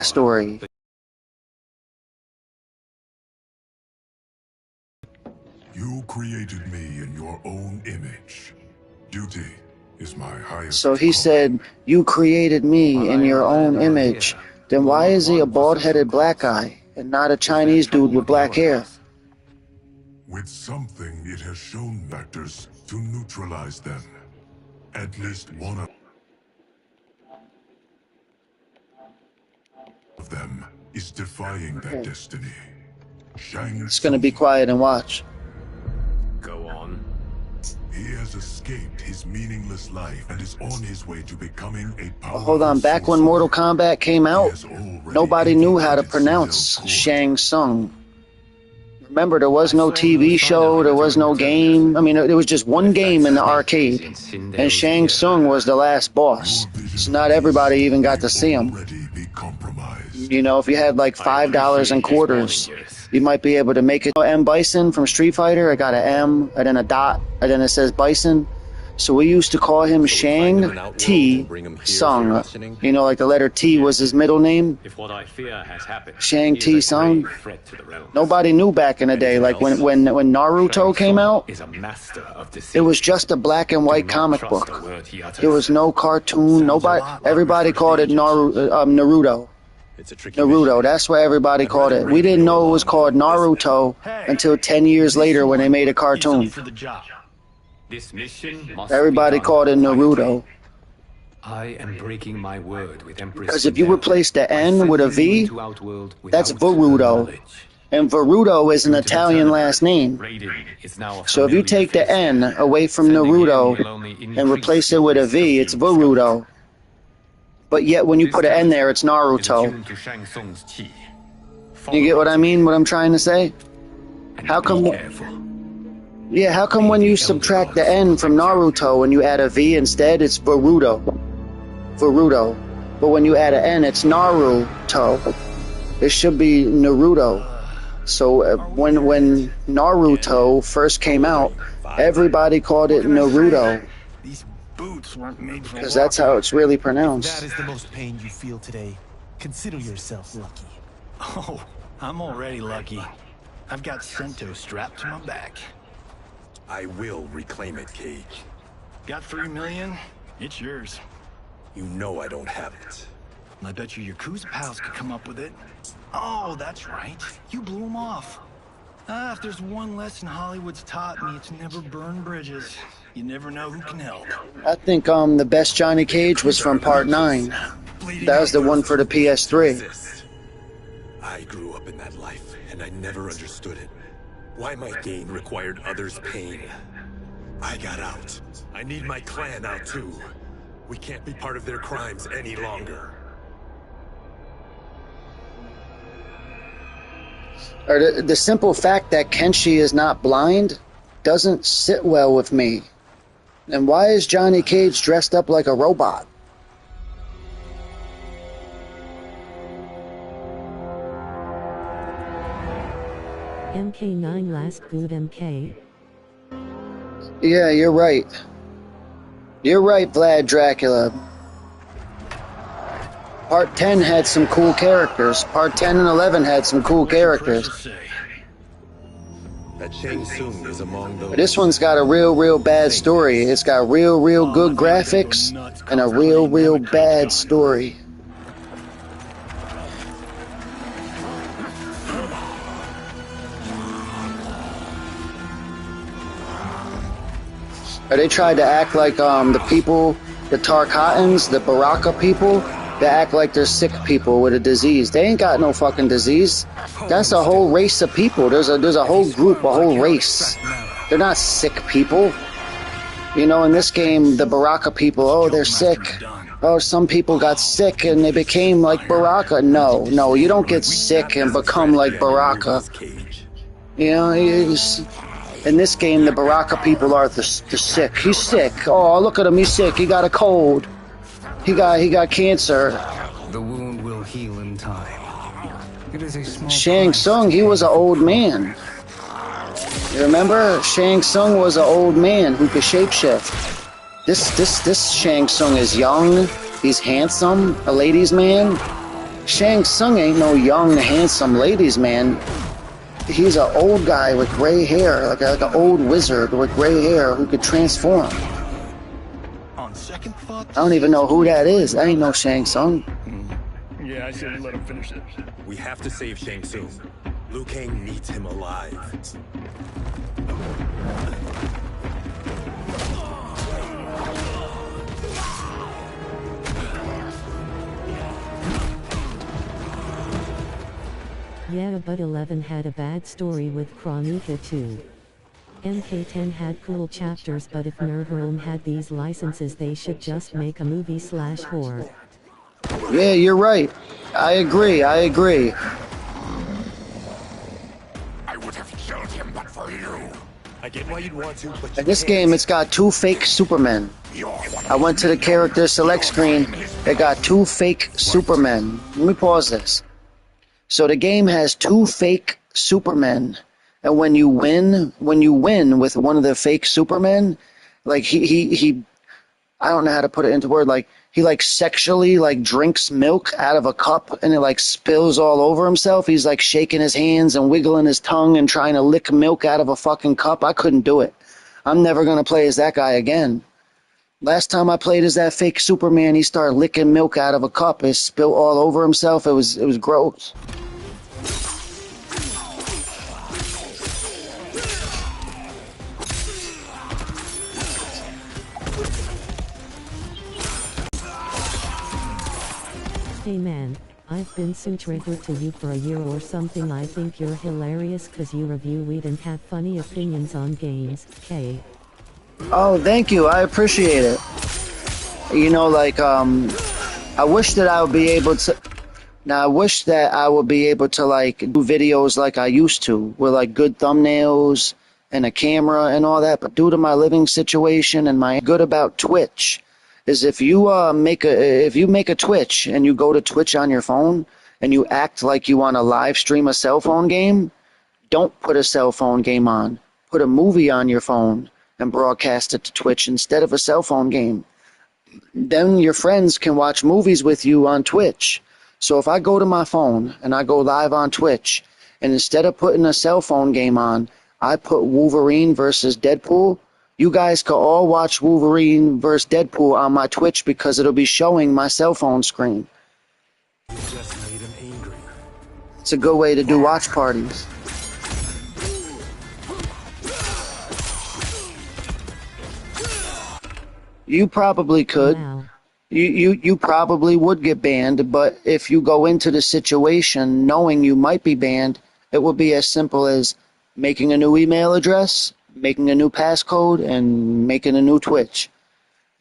story. You created me in your own image. Duty is my highest. So he said, you created me in your own image. Then why is he a bald-headed black guy and not a Chinese dude with black hair? With something it has shown factors to neutralize them. At least one of them is defying that destiny. It's gonna be quiet and watch. Go on. He has escaped his meaningless life and is on his way to becoming a powerful Hold on, back when Mortal Kombat came out, nobody knew how to pronounce Shang Tsung. Remember, there was no TV show, there was no game. I mean, there was just one game in the arcade, and Shang Tsung was the last boss. So not everybody even got to see him. You know, if you had like $5 in quarters, you might be able to make it. M. Bison from Street Fighter, I got an M, and then a dot, and then it says Bison. So we used to call him Shang T Tsung. You know, like the letter T was his middle name. If what I fear has happened, Shang T Tsung. Nobody knew back in the day. Like when Naruto came out, it was just a black and white comic book. There was no cartoon. Everybody called it Naruto. Naruto, that's what everybody called it. We didn't know it was called Naruto until 10 years later when they made a cartoon. Everybody called it Naruto. I am breaking my word with Empress. Because if you replace the N with a V, that's Varuto. And Varuto is an Italian last name. So if you take the N away from Naruto and replace it with a V, it's Varuto. But yet when you put an N there, it's Naruto. You get what I mean, what I'm trying to say? How come... Yeah, how come when you subtract the N from Naruto and you add a V instead, it's Varuto? Varuto. But when you add an N, it's Naruto. It should be Naruto. So when Naruto first came out, everybody called it Naruto. Because that's how it's really pronounced. That is the most pain you feel today. Consider yourself lucky. Oh, I'm already lucky. I've got Sento strapped to my back. I will reclaim it, Cage. Got 3 million? It's yours. You know I don't have it. I bet your Yakuza pals could come up with it. Oh, that's right. You blew them off. If there's one lesson Hollywood's taught me, it's never burn bridges. You never know who can help. I think the best Johnny Cage was from Part 9. That was the one for the PS3. I grew up in that life, and I never understood it. Why my gain required others' pain. I got out. I need my clan out too. We can't be part of their crimes any longer. Or the simple fact that Kenshi is not blind doesn't sit well with me. And why is Johnny Cage dressed up like a robot? MK9 last good MK. Yeah, you're right. You're right, Vlad Dracula. Part 10 had some cool characters. Part 10 and 11 had some cool characters. That Shang Tsung is among those. But this one's got a real bad story. It's got real good graphics and a real bad story. They tried to act like the people, the Tarkatans, the Baraka people, they act like they're sick people with a disease. They ain't got no fucking disease. That's a whole race of people. There's a whole group, a whole race. They're not sick people. You know, in this game, the Baraka people, oh, they're sick. Oh, some people got sick and they became like Baraka. No, you don't get sick and become like Baraka. You know, in this game, the Baraka people are the sick. He's sick. Oh, look at him. He's sick. He got a cold. He got cancer. The wound will heal in time. It is a small Shang Tsung, he was an old man. You remember? Shang Tsung was an old man who could shapeshift. This Shang Tsung is young. He's handsome. A ladies' man. Shang Tsung ain't no young, handsome ladies man. He's an old guy with gray hair, like an old wizard with gray hair who could transform. On second thought, I don't even know who that is. I ain't no Shang Tsung. Yeah, I said let him finish it. We have to save Shang Tsung. Liu Kang needs him alive. Yeah, but 11 had a bad story with Chronica too. MK10 had cool chapters, but if NerdRealm had these licenses, they should just make a movie/horror. Yeah, you're right. I agree. I would have killed him but for you. I get why you'd want to, but In this game, it's got 2 fake Supermen. I went to the character select screen. It got 2 fake Supermen. Let me pause this. So the game has 2 fake Supermen, and when you win with one of the fake Supermen, like he I don't know how to put it into word, like he like sexually like drinks milk out of a cup and it like spills all over himself. He's like shaking his hands and wiggling his tongue and trying to lick milk out of a fucking cup. I couldn't do it. I'm never gonna play as that guy again. Last time I played as that fake Superman, he started licking milk out of a cup. It spilled all over himself. It was gross. Hey man, I've been so triggered to you for a year or something. I think you're hilarious cause you review weed and have funny opinions on games, K. Oh, thank you. I appreciate it. You know, like, I wish that I would be able to... Now, I wish that I would be able to, like, do videos like I used to, with, like, good thumbnails and a camera and all that, but due to my living situation and my good about Twitch, is if you make a Twitch and you go to Twitch on your phone and you act like you want to live stream a cell phone game, don't put a cell phone game on. Put a movie on your phone and broadcast it to Twitch instead of a cell phone game. Then your friends can watch movies with you on Twitch. So if I go to my phone and I go live on Twitch, and instead of putting a cell phone game on, I put Wolverine versus Deadpool, you guys can all watch Wolverine versus Deadpool on my Twitch because it'll be showing my cell phone screen. You just made him angry. It's a good way to do watch parties. You probably could. Wow. You probably would get banned, but if you go into the situation knowing you might be banned, it would be as simple as making a new email address, making a new passcode, and making a new Twitch.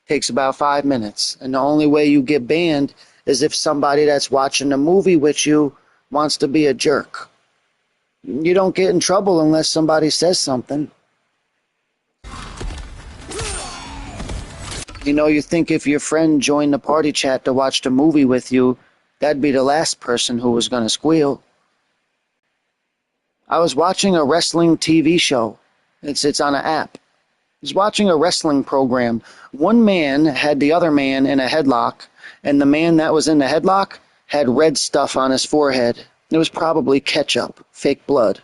Takes about 5 minutes. And the only way you get banned is if somebody that's watching a movie with you wants to be a jerk. You don't get in trouble unless somebody says something. You know, you think if your friend joined the party chat to watch the movie with you, that'd be the last person who was going to squeal. I was watching a wrestling TV show. It's on an app. I was watching a wrestling program. One man had the other man in a headlock, and the man that was in the headlock had red stuff on his forehead. It was probably ketchup, fake blood.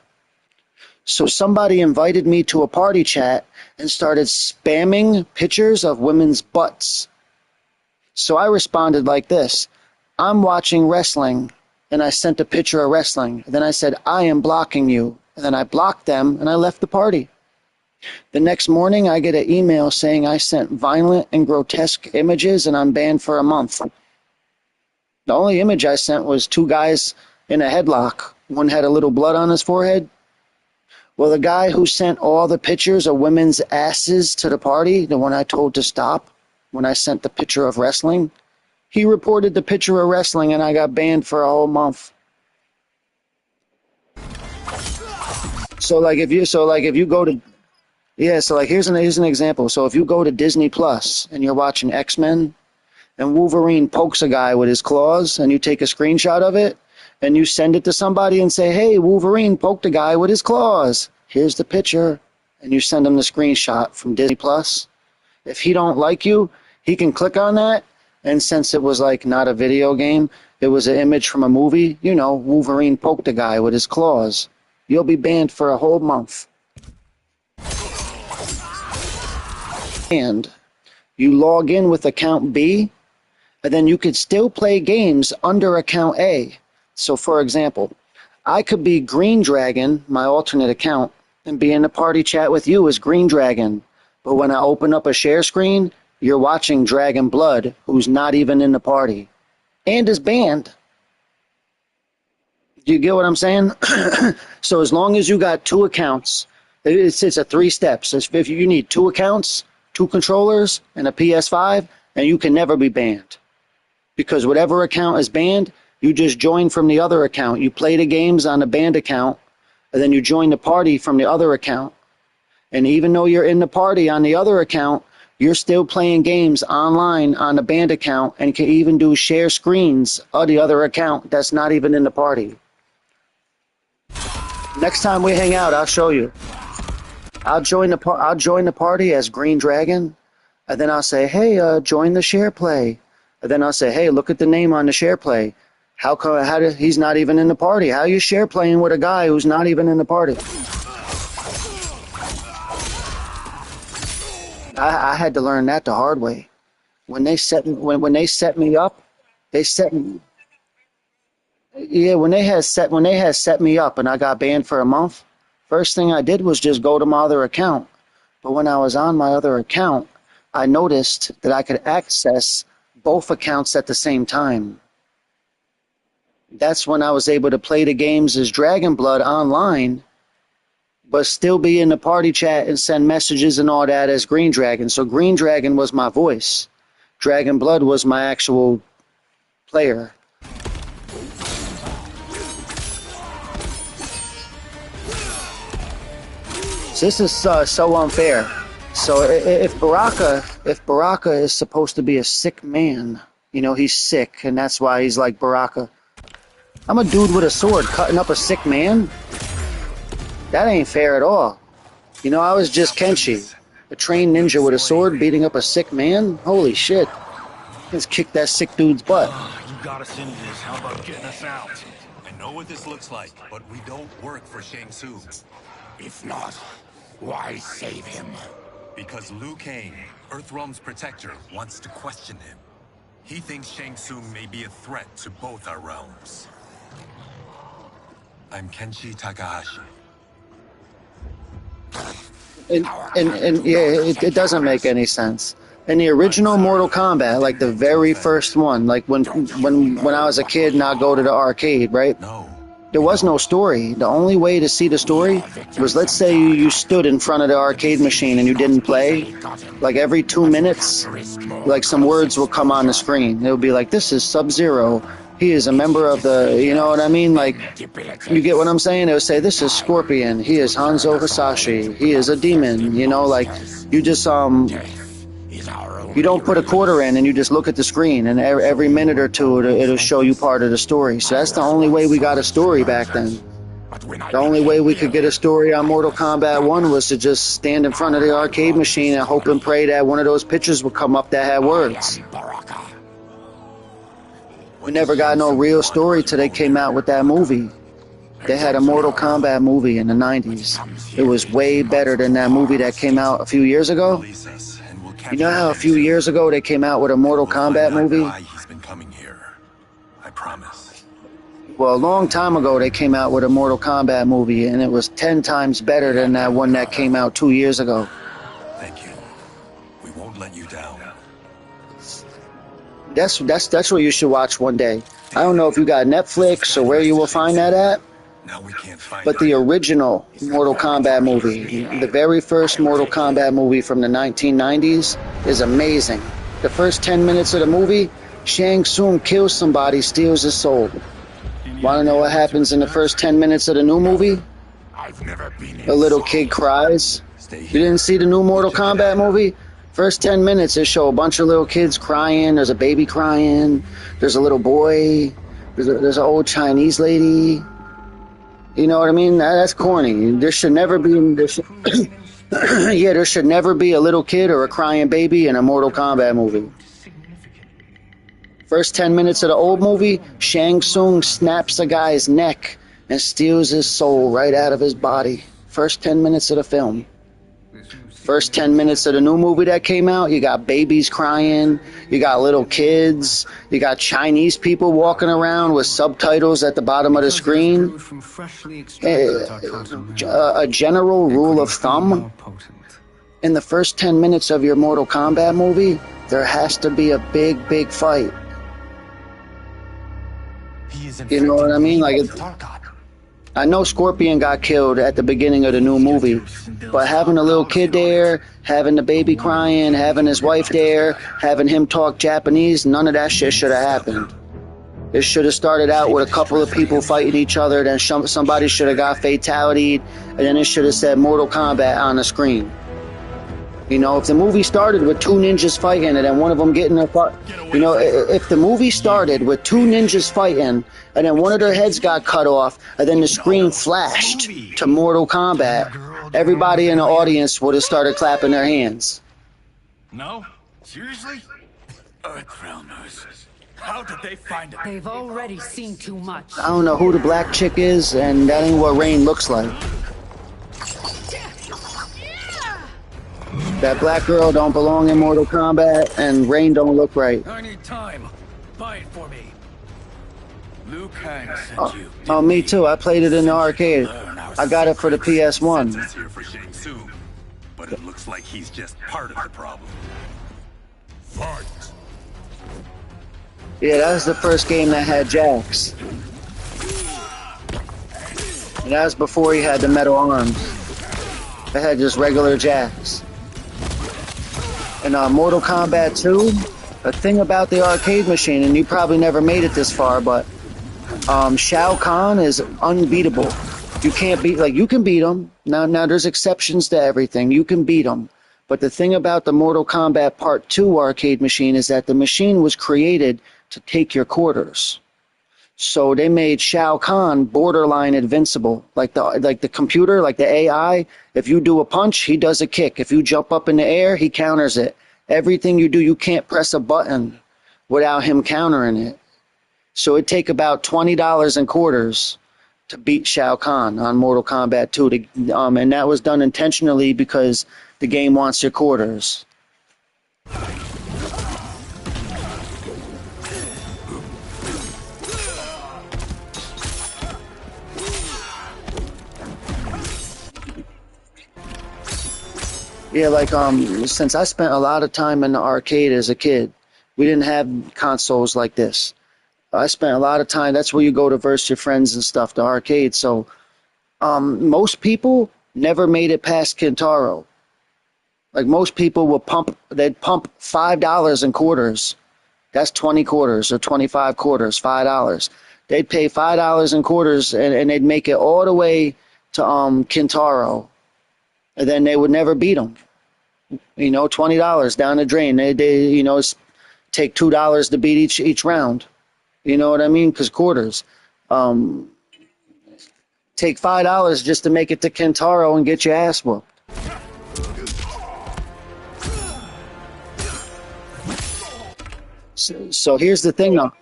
So somebody invited me to a party chat and started spamming pictures of women's butts. So I responded like this: I'm watching wrestling, and I sent a picture of wrestling. Then I said, I am blocking you. And then I blocked them, and I left the party. The next morning, I get an email saying I sent violent and grotesque images, and I'm banned for a month. The only image I sent was 2 guys in a headlock. One had a little blood on his forehead. Well, the guy who sent all the pictures of women's asses to the party, the one I told to stop when I sent the picture of wrestling, he reported the picture of wrestling, and I got banned for a whole month. So if you go to, yeah, so like here's an example. So if you go to Disney Plus and you're watching X-Men, and Wolverine pokes a guy with his claws, and you take a screenshot of it, and you send it to somebody and say, hey, Wolverine poked a guy with his claws. Here's the picture. And you send him the screenshot from Disney Plus. If he don't like you, he can click on that, and since it was like not a video game, it was an image from a movie, you know, Wolverine poked a guy with his claws, you'll be banned for a whole month. And you log in with account B, and then you could still play games under account A. So for example, I could be Green Dragon, my alternate account, and be in the party chat with you as Green Dragon. But when I open up a share screen, you're watching Dragon Blood, who's not even in the party, and is banned. Do you get what I'm saying? So as long as you got two accounts, it's a 3 steps. If you need 2 accounts, 2 controllers, and a PS5, and you can never be banned. Because whatever account is banned, you just join from the other account. You play the games on the banned account, and then you join the party from the other account. And even though you're in the party on the other account, you're still playing games online on the banned account and can even do share screens of the other account that's not even in the party. Next time we hang out, I'll show you. I'll join the party as Green Dragon, and then I'll say, hey, join the share play. And then I'll say, hey, look at the name on the share play. He's not even in the party. How are you share playing with a guy who's not even in the party? I had to learn that the hard way. When they set me up, when they had set me up and I got banned for a month, first thing I did was just go to my other account. But when I was on my other account, I noticed that I could access both accounts at the same time. That's when I was able to play the games as Dragon Blood online, but still be in the party chat and send messages and all that as Green Dragon. So Green Dragon was my voice. Dragon Blood was my actual player. So this is so unfair. So if Baraka is supposed to be a sick man, you know, he's sick, and that's why he's like Baraka. I'm a dude with a sword cutting up a sick man? That ain't fair at all. You know, I was just Kenshi, a trained ninja with a sword beating up a sick man? Holy shit. Let's kick that sick dude's butt. You got us into this. How about getting us out? I know what this looks like, but we don't work for Shang Tsung. If not, why save him? Because Liu Kang, Earthrealm's protector, wants to question him. He thinks Shang Tsung may be a threat to both our realms. I'm Kenshi Takahashi. And yeah, it doesn't make any sense. In the original Mortal Kombat, like the very first one, like when I was a kid and I'd go to the arcade, right? No. There was no story. The only way to see the story was, let's say you stood in front of the arcade machine and you didn't play. Like every 2 minutes, like some words will come on the screen. It would be like, this is Sub-Zero. He is a member of the, you know what I mean? Like, you get what I'm saying? It would say, this is Scorpion. He is Hanzo Hasashi. He is a demon. You know, like, you just, you don't put a quarter in and you just look at the screen, and every minute or two it'll show you part of the story. So that's the only way we got a story back then. The only way we could get a story on Mortal Kombat 1 was to just stand in front of the arcade machine and hope and pray that one of those pictures would come up that had words. We never got no real story till they came out with that movie. They had a Mortal Kombat movie in the 90s. It was way better than that movie that came out a few years ago. You know how a few years ago they came out with a Mortal Kombat movie? He's been coming here. I promise. Well, a long time ago they came out with a Mortal Kombat movie, and it was 10 times better than that one that came out 2 years ago. Thank you. We won't let you down. That's what you should watch one day. I don't know if you got Netflix or where you will find that at. Now we can't find But the original Mortal Kombat movie, the very first Mortal Kombat movie from the 1990s, is amazing. The first 10 minutes of the movie, Shang Tsung kills somebody, steals his soul. Want to know what happens in the first 10 minutes of the new movie? A little kid cries. You didn't see the new Mortal Kombat movie? First 10 minutes, they show a bunch of little kids crying. There's a baby crying. There's a little boy. There's an old Chinese lady. You know what I mean? That's corny. There should never be. There should never be a little kid or a crying baby in a Mortal Kombat movie. First 10 minutes of the old movie, Shang Tsung snaps a guy's neck and steals his soul right out of his body. First 10 minutes of the film. First 10 minutes of the new movie that came out, you got babies crying, you got little kids, you got Chinese people walking around with subtitles at the bottom of the screen. A general rule of thumb, in the first 10 minutes of your Mortal Kombat movie, there has to be a big fight. You know what I mean? Like, I know Scorpion got killed at the beginning of the new movie, but having a little kid there, having the baby crying, having his wife there, having him talk Japanese, none of that shit should have happened. It should have started out with a couple of people fighting each other, then somebody should have got fatality, and then it should have said Mortal Kombat on the screen. You know, if the movie started with two ninjas fighting and then one of them getting a fight, you know, if the movie started with two ninjas fighting and then one of their heads got cut off and then the screen flashed to Mortal Kombat, everybody in the audience would have started clapping their hands. No? Seriously? Earthrealmers. How did they find it? They've already seen too much. I don't know who the black chick is, and that ain't what Rain looks like. That black girl don't belong in Mortal Kombat, and Rain don't look right. I need time. Buy it for me. Liu Kang sent you. Oh, me too. I played it in the arcade. I got it for the PS1. Here for Shang Tsung, but it looks like he's just part of the problem. Fight! Yeah, that was the first game that had Jax. And that was before he had the metal arms. It had just regular Jax. In Mortal Kombat 2, a thing about the arcade machine, and you probably never made it this far, but Shao Kahn is unbeatable. You can't beat, like, you can beat him. Now there's exceptions to everything. You can beat him. But the thing about the Mortal Kombat Part 2 arcade machine is that the machine was created to take your quarters. So they made Shao Kahn borderline invincible. Like the computer, like the AI, if you do a punch, he does a kick. If you jump up in the air, he counters it. Everything you do, you can't press a button without him countering it. So it'd take about $20 in quarters to beat Shao Kahn on Mortal Kombat 2. And that was done intentionally because the game wants your quarters. Yeah, like, since I spent a lot of time in the arcade as a kid, we didn't have consoles like this. I spent a lot of time, that's where you go to verse your friends and stuff, the arcade. So, most people never made it past Kintaro. Like, most people they'd pump $5 in quarters. That's 20 quarters or 25 quarters, $5. They'd pay $5 in quarters and they'd make it all the way to Kintaro. And then they would never beat them. You know, $20 down the drain. They you know, take $2 to beat each round. You know what I mean? Because quarters. Take $5 just to make it to Kintaro and get your ass whooped. So here's the thing, though.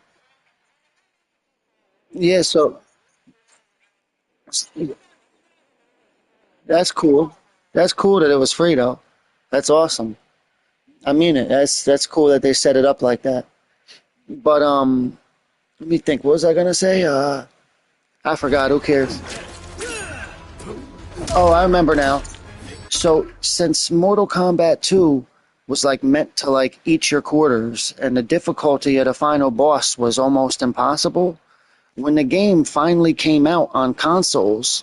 Yeah, so that's cool. That's cool that it was free, though. That's awesome. I mean it. That's cool that they set it up like that. But let me think. What was I gonna say? I forgot. Who cares? Oh, I remember now. So since Mortal Kombat 2 was like meant to like eat your quarters, and the difficulty of the final boss was almost impossible, when the game finally came out on consoles,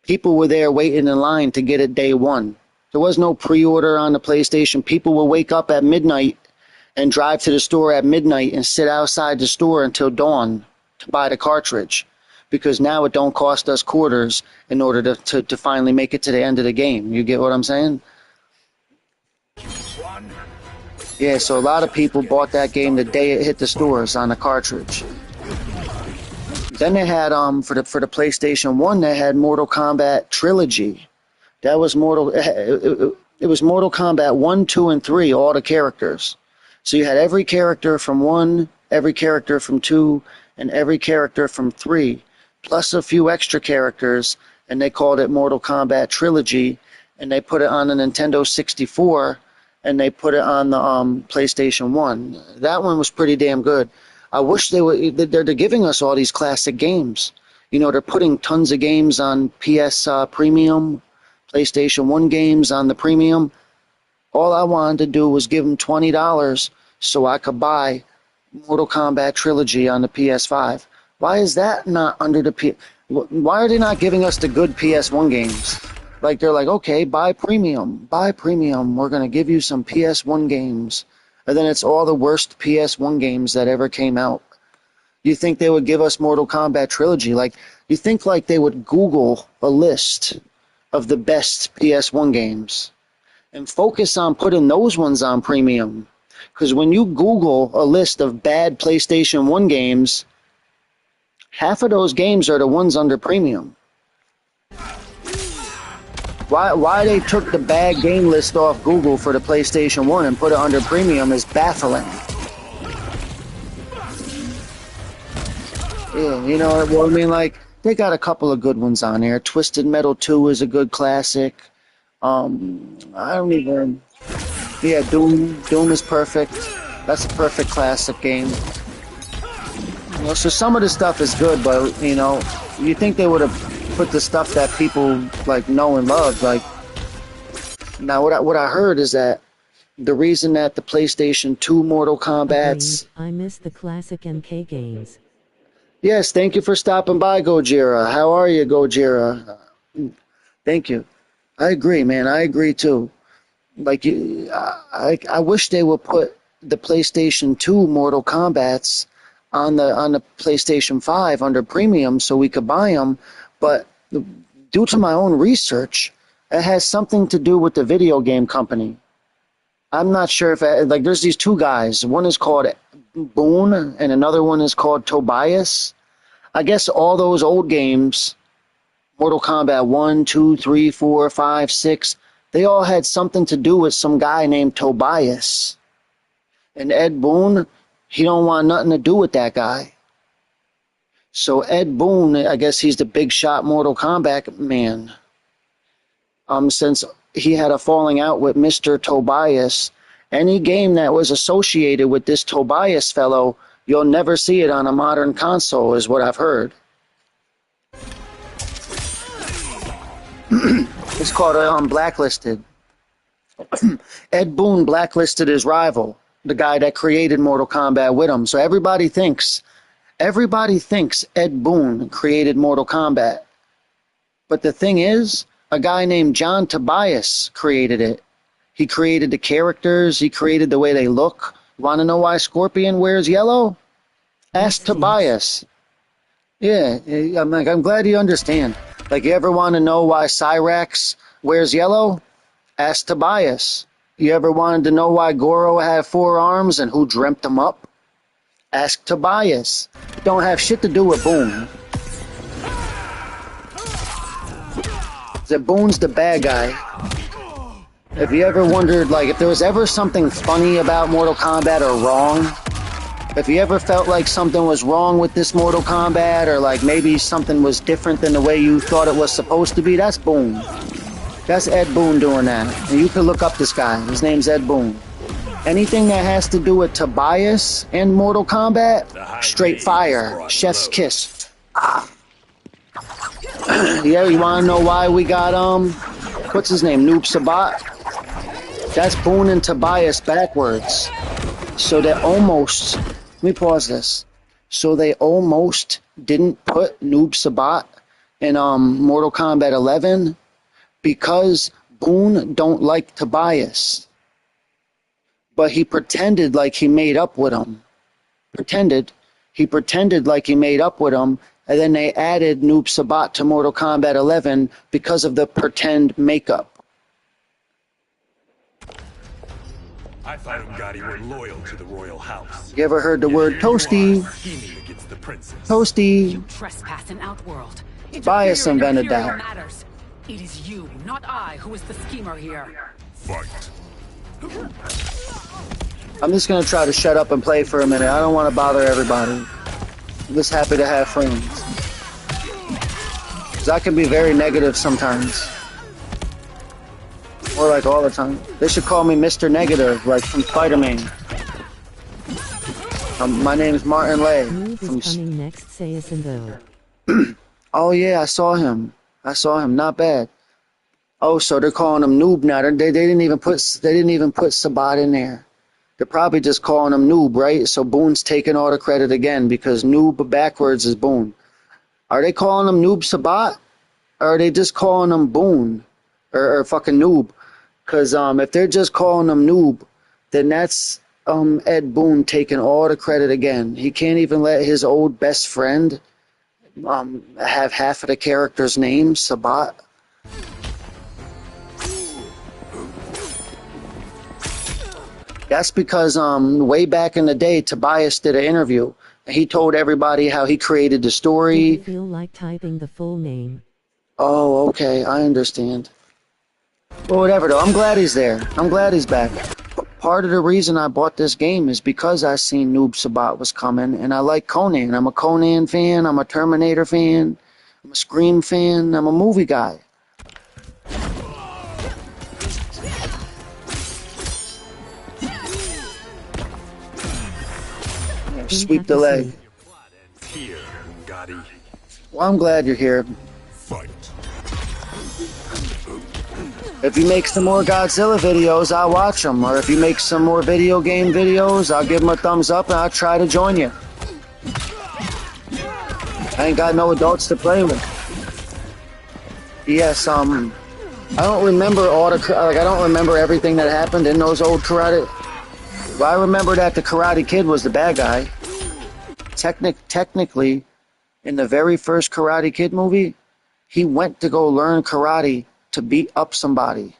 people were there waiting in line to get it day one. There was no pre-order on the PlayStation. People would wake up at midnight and drive to the store at midnight and sit outside the store until dawn to buy the cartridge. Because now it don't cost us quarters in order to finally make it to the end of the game. You get what I'm saying? Yeah, so a lot of people bought that game the day it hit the stores on the cartridge. Then they had for the PlayStation 1, they had Mortal Kombat Trilogy. That was it was Mortal Kombat 1, 2, and 3, all the characters. So you had every character from 1, every character from 2, and every character from 3, plus a few extra characters, and they called it Mortal Kombat Trilogy, and they put it on the Nintendo 64, and they put it on the PlayStation 1. That one was pretty damn good. I wish they're giving us all these classic games. You know, they're putting tons of games on PS Premium, PlayStation 1 games on the Premium. All I wanted to do was give them $20 so I could buy Mortal Kombat Trilogy on the PS5. Why is that not under the Why are they not giving us the good PS1 games? Like, they're like, okay, buy premium, we're going to give you some PS1 games. And then it's all the worst PS1 games that ever came out. You think they would give us Mortal Kombat Trilogy? Like, you think like they would Google a list of the best PS1 games and focus on putting those ones on premium? Because when you Google a list of bad PlayStation 1 games, half of those games are the ones under premium. Why they took the bad game list off Google for the PlayStation 1 and put it under premium is baffling. Yeah, you know, well, I mean, like, they got a couple of good ones on there. Twisted Metal 2 is a good classic. I don't even... Yeah, Doom is perfect. That's a perfect classic game. You know, so some of the stuff is good, but, you know, you think they would have put the stuff that people like know and love. Like, now what I heard is that the reason that the PlayStation 2 Mortal Kombats... I miss the classic MK games. Yes, thank you for stopping by, Gojira. How are you, Gojira? Thank you. I agree, man. I agree too. Like, I wish they would put the PlayStation 2 Mortal Kombats on the PlayStation 5 under premium so we could buy them. But due to my own research, it has something to do with the video game company. I'm not sure if, like, there's these two guys. One is called Boone, and another one is called Tobias. I guess all those old games, Mortal Kombat 1, 2, 3, 4, 5, 6, they all had something to do with some guy named Tobias. And Ed Boon, he don't want nothing to do with that guy. So Ed Boon, I guess he's the big shot Mortal Kombat man. Since he had a falling out with Mr. Tobias, any game that was associated with this Tobias fellow, you'll never see it on a modern console, is what I've heard. It's called Blacklisted. Ed Boon blacklisted his rival, the guy that created Mortal Kombat with him. So everybody thinks Ed Boon created Mortal Kombat. But the thing is, a guy named John Tobias created it. He created the characters. He created the way they look. Want to know why Scorpion wears yellow? Ask Tobias. Yeah, I'm glad you understand. Like, you ever want to know why Cyrax wears yellow? Ask Tobias. You ever wanted to know why Goro had 4 arms and who dreamt them up? Ask Tobias. It don't have shit to do with Boone. The Boone's the bad guy. If you ever wondered, like, if there was ever something funny about Mortal Kombat or wrong, if you ever felt like something was wrong with this Mortal Kombat, or like maybe something was different than the way you thought it was supposed to be, that's Boone. That's Ed Boon doing that. And you can look up this guy. His name's Ed Boon. Anything that has to do with Tobias and Mortal Kombat, straight fire. Chef's kiss. Ah. Yeah, you want to know why we got, what's his name, Noob Sabat? That's Boone and Tobias backwards. So they almost, let me pause this. So they almost didn't put Noob Sabat in Mortal Kombat 11 because Boone don't like Tobias. But he pretended like he made up with him. He pretended like he made up with him, and then they added Noob Sabat to Mortal Kombat 11 because of the pretend makeup. I thought Ungadi were loyal to the royal house. You ever heard the word toasty? Against the princess. Toasty. You trespass in Outworld. Bias invented that. Matters. It is you, not I, who is the schemer here. Fight. I'm just gonna try to shut up and play for a minute. I don't want to bother everybody. I'm just happy to have friends. Cause I can be very negative sometimes. Or like all the time. They should call me Mr. Negative, like from Spider-Man. My name's Martin Lay. Noob is coming next, say us and though. Oh yeah, I saw him. Not bad. Oh, so they're calling him Noob now. They didn't even put Sabat in there. They're probably just calling him Noob, right? So Boone's taking all the credit again because Noob backwards is Boone. Are they calling him Noob Sabat? Or are they just calling him Boone? Or fucking Noob? Because if they're just calling him Noob, then that's Ed Boone taking all the credit again. He can't even let his old best friend have half of the character's name, Sabat. That's because way back in the day, Tobias did an interview. He told everybody how he created the story. Didn't feel like typing the full name. Oh, okay, I understand. Well, whatever though, I'm glad he's there. I'm glad he's back. Part of the reason I bought this game is because I seen Noob Sabat was coming, and I like Conan. I'm a Conan fan, I'm a Terminator fan, I'm a Scream fan, I'm a movie guy. Sweep the leg. Well, I'm glad you're here. If you make some more Godzilla videos, I'll watch them. Or if you make some more video game videos, I'll give them a thumbs up and I'll try to join you. I ain't got no adults to play with. Yes, I don't remember all the, I don't remember everything that happened in those old karate. Well, I remember that the Karate Kid was the bad guy. Technically, in the very first Karate Kid movie, he went to go learn karate to beat up somebody.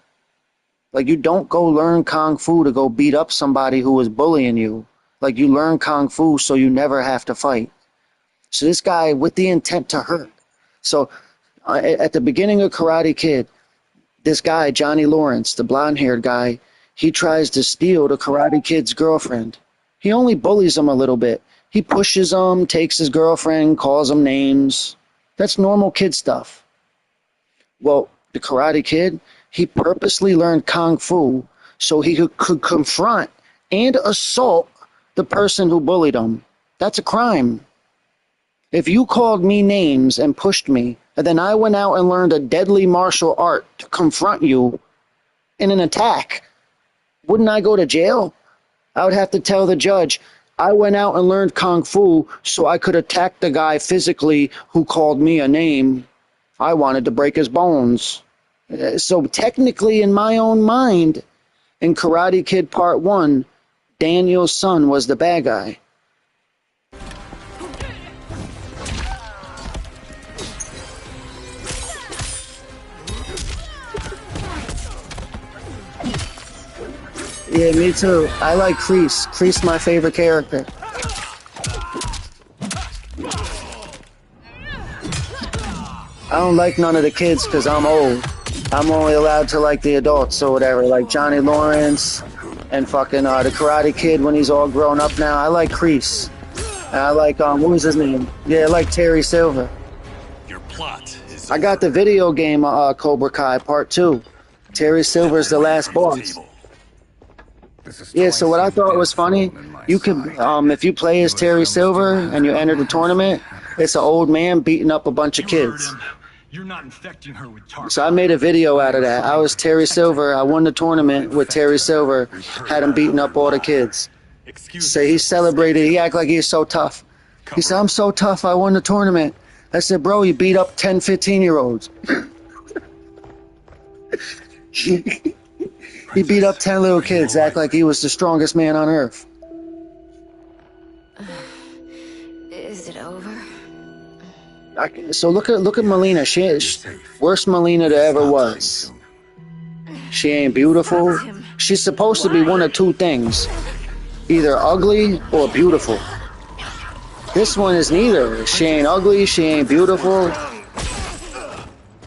Like, you don't go learn Kung Fu to go beat up somebody who was bullying you. Like, you learn Kung Fu so you never have to fight. So this guy, with the intent to hurt. So, at the beginning of Karate Kid, this guy, Johnny Lawrence, the blonde-haired guy, he tries to steal the Karate Kid's girlfriend. He only bullies him a little bit. He pushes him, takes his girlfriend, calls him names. That's normal kid stuff. Well, the Karate Kid, he purposely learned Kung Fu so he could confront and assault the person who bullied him. That's a crime. If you called me names and pushed me, and then I went out and learned a deadly martial art to confront you in an attack, wouldn't I go to jail? I would have to tell the judge, I went out and learned Kung Fu so I could attack the guy physically who called me a name. I wanted to break his bones. So technically, in my own mind, in Karate Kid Part 1, Daniel's son was the bad guy. Yeah, me too. I like Kreese. Kreese my favorite character. I don't like none of the kids because I'm old. I'm only allowed to like the adults or whatever, like Johnny Lawrence and fucking the Karate Kid when he's all grown up now. I like Kreese. And I like, what was his name? Yeah, I like Terry Silver. Your plot is I got the video game Cobra Kai Part 2. Terry Silver's the last boss. Yeah, so what I thought was funny, you could, if you play as Terry Silver and you enter the tournament, it's an old man beating up a bunch of kids. You're not infecting her with tar. So I made a video out of that. I was Terry Silver. I won the tournament with Terry Silver. Had him beating up all the kids. So he celebrated. He acted like he was so tough. He said, I'm so tough. I won the tournament. I said, bro, you beat up 10, 15-year-olds. He beat up 10 little kids, act like he was the strongest man on earth. Is it over? So look at Melina. She worst Melina there ever was. She ain't beautiful. She's supposed to be one of two things. Either ugly or beautiful. This one is neither. She ain't ugly, she ain't beautiful.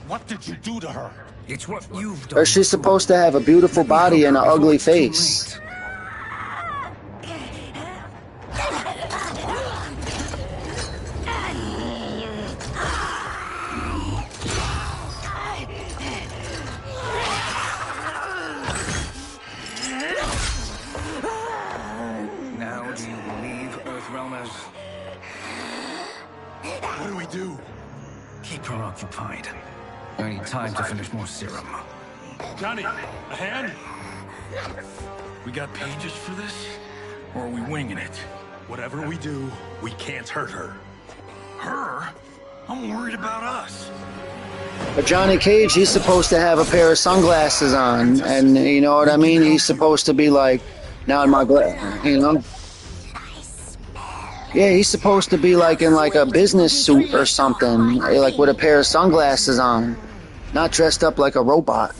What did you do to her? It's what you've done. Or she's supposed to have a beautiful body and an ugly face. do? Keep her occupied. I need time to finish more serum. Johnny, a hand? We got pages for this? Or are we winging it? Whatever we do, we can't hurt her. Her? I'm worried about us. But Johnny Cage, he's supposed to have a pair of sunglasses on, and you know what I mean? He's supposed to be like, now in my you know? Yeah, he's supposed to be like in like a business suit or something, like with a pair of sunglasses on, not dressed up like a robot.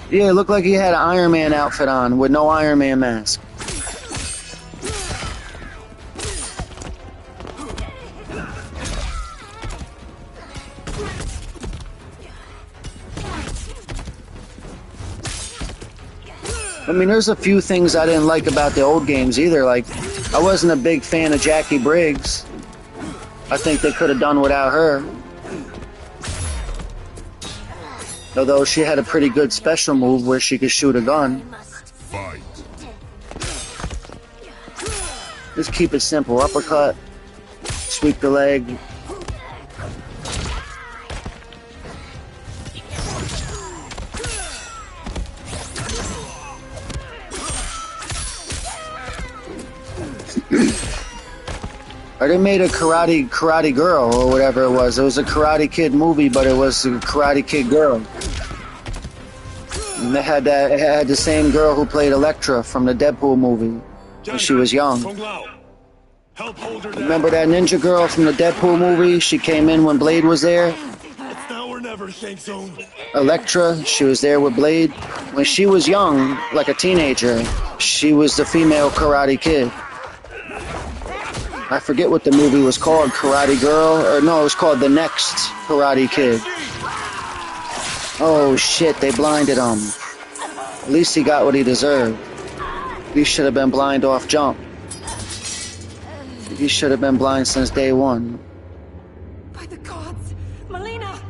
Yeah, it looked like he had an Iron Man outfit on with no Iron Man mask. I mean, there's a few things I didn't like about the old games either. Like, I wasn't a big fan of Jackie Briggs. I think they could have done without her. Although she had a pretty good special move where she could shoot a gun. Fight. Just keep it simple. Uppercut, sweep the leg. Or they made a Karate Girl or whatever it was. It was a Karate Kid movie, but it was a Karate Kid Girl. And it had the same girl who played Elektra from the Deadpool movie when she was young. Remember that ninja girl from the Deadpool movie? She came in when Blade was there. It's now or never, Shang Tsung. Elektra, she was there with Blade. When she was young, like a teenager, she was the female Karate Kid. I forget what the movie was called, Karate Girl, or no, it was called The Next Karate Kid. Oh shit, they blinded him. At least he got what he deserved. He should have been blind off jump. He should have been blind since day one. By the gods, Melina!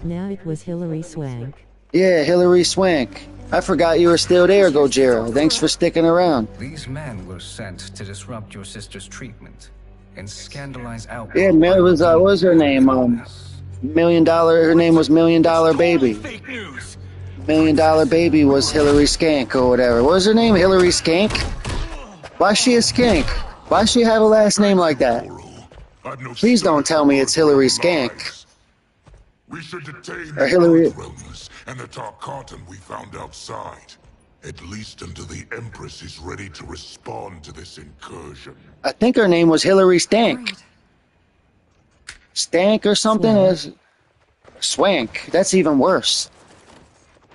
Now it was Hilary Swank. Yeah, Hilary Swank. I forgot you were still there, Gojira. Thanks for sticking around. These men were sent to disrupt your sister's treatment and scandalize out. Yeah, it was, what was her name? Her name was Million Dollar Baby. Million Dollar Baby was Hilary Skank or whatever. What was her name? Hilary Skank? Why's she a skank? Why she have a last name like that? Please don't tell me it's Hilary Skank. We should detain Or Hillary. and the Tarkatan we found outside. At least until the Empress is ready to respond to this incursion. I think her name was Hilary Stank. Stank or something? Swank. That's even worse.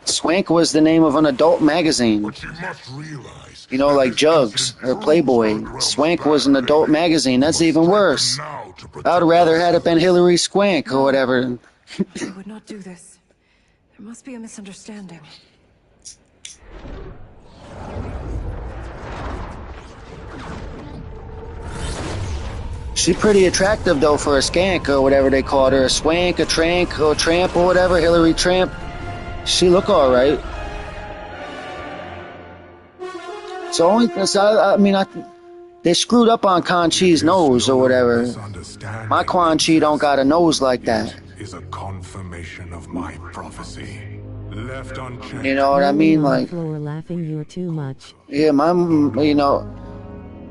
Swank was the name of an adult magazine. But you must realize, you know, like Jugs or Playboy. Swank was an adult magazine. That's even worse. I'd rather had it been Hilary Swank or whatever. I would not do this. There must be a misunderstanding. She's pretty attractive though for a skank or whatever they called her. A swank, a trank, or a tramp or whatever. Hilary Tramp. She look alright. So they screwed up on Quan Chi's nose or whatever. My Quan Chi don't got a nose like that. Is a confirmation of my prophecy. Left unchecked. You know what I mean? Like, floor laughing, you're too much. Yeah, you know,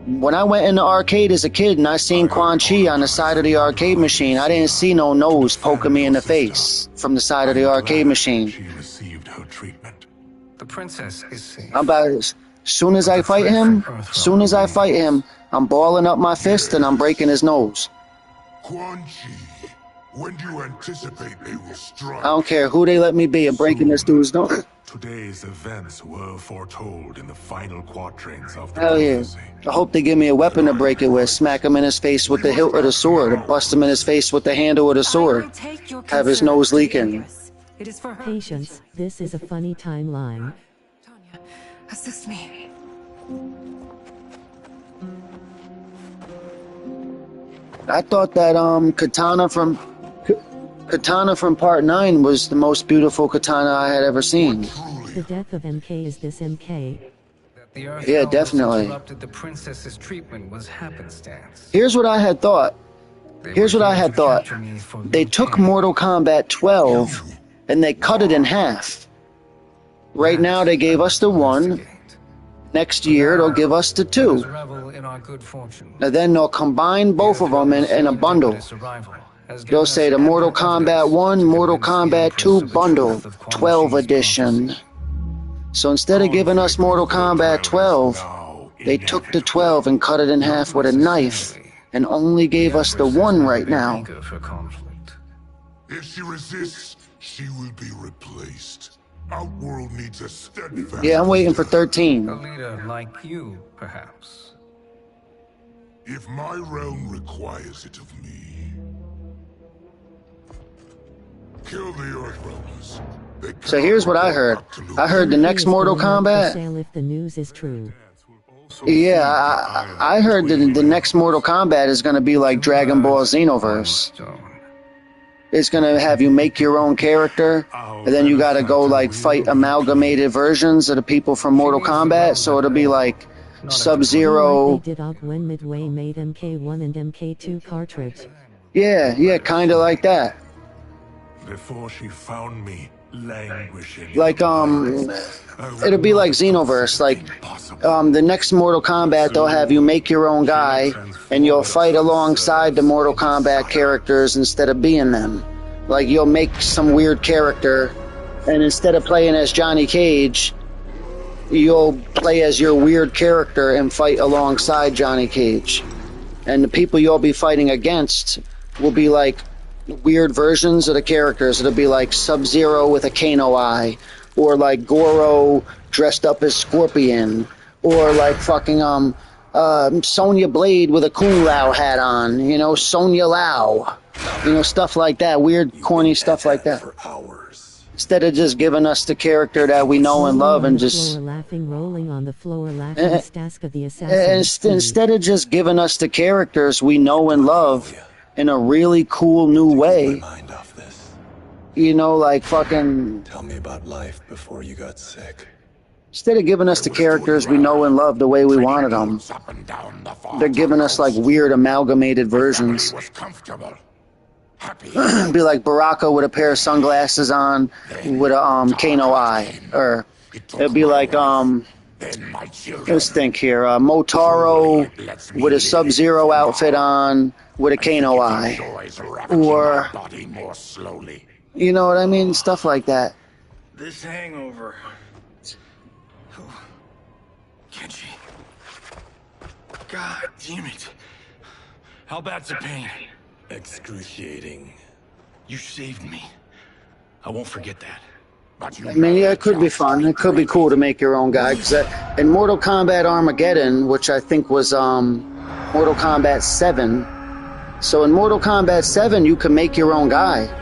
when I went in the arcade as a kid and I seen Quan Chi on the side of the arcade machine, I didn't see no nose poking me in the face from the side of the arcade machine. She received her treatment. The princess is safe. Soon as I fight him, I'm balling up my fist and I'm breaking his nose. Quan Chi, when do you anticipate they will strike? I don't care who they let me be, I'm breaking this dude's nose. Today's events were foretold in the final quatrains of the Hell yeah. prophecy. I hope they give me a weapon to break it with, smack him in his face with the hilt of the sword, or bust him in his face with the handle of the sword, have his nose leaking. It is for her. Patience, this is a funny timeline. Tanya, assist me. I thought that Katana from Part 9 was the most beautiful katana I had ever seen. The death of MK is this MK. The Earth Yeah, Elves definitely. interrupted the princess's treatment was happenstance. Here's what I had thought. Here's what I had thought. They took Mortal Kombat 12 and they cut it in half. Right now they gave us the 1. Next year they'll give us the 2. And then they'll combine both of them in a bundle. They'll say the Mortal Kombat 1, Mortal Kombat 2 bundle, 12 edition. So instead of giving us Mortal Kombat 12, they took the 12 and cut it in half with a knife and only gave us the 1 right now. If she resists, she will be replaced. Outworld needs a steadfast... Yeah, I'm waiting for 13. A leader like you, perhaps. If my realm requires it of me... Kill the Earthrealmers. So here's what I heard. I heard the next Mortal Kombat... If the news is true. Yeah, I heard that the next Mortal Kombat is going to be like Dragon Ball Xenoverse. It's going to have you make your own character, and then you got to go like fight amalgamated versions of the people from Mortal Kombat, so it'll be like Sub-Zero. Like they did when Midway made MK1 and MK2 cartridge. Yeah, kind of like that. Before she found me languishing. Like, it'll be like Xenoverse. Like, the next Mortal Kombat, they'll have you make your own guy, and you'll fight alongside the Mortal Kombat characters instead of being them. Like, you'll make some weird character, and instead of playing as Johnny Cage, you'll play as your weird character and fight alongside Johnny Cage. And the people you'll be fighting against will be like weird versions of the characters. It'll be like Sub-Zero with a Kano eye, or like Goro dressed up as Scorpion, or like fucking Sonya Blade with a Kung Lao hat on, you know, Sonya Lao, you know, stuff like that, weird corny stuff like that. Instead of just giving us the character that we know and love and just rolling on the floor laughing Stask of the assassin. Instead of just giving us the characters we know and love in a really cool new way. You know, like fucking... Tell me about life before you got sick. Instead of giving us the characters we know and love the way we wanted them, they're giving us like weird amalgamated versions. Be like Baraka with a pair of sunglasses on with a Kano eye. Or it'd be like, let's think here, Motaro with a Sub-Zero outfit on with a Kano eye. Or, you know what I mean? Stuff like that. This hangover. Kenji. God damn it. How bad's the pain? Excruciating. You saved me. I won't forget that. I mean, yeah, it could be fun. It could be cool to make your own guy. Cause in Mortal Kombat Armageddon, which I think was Mortal Kombat 7. So in Mortal Kombat 7, you can make your own guy.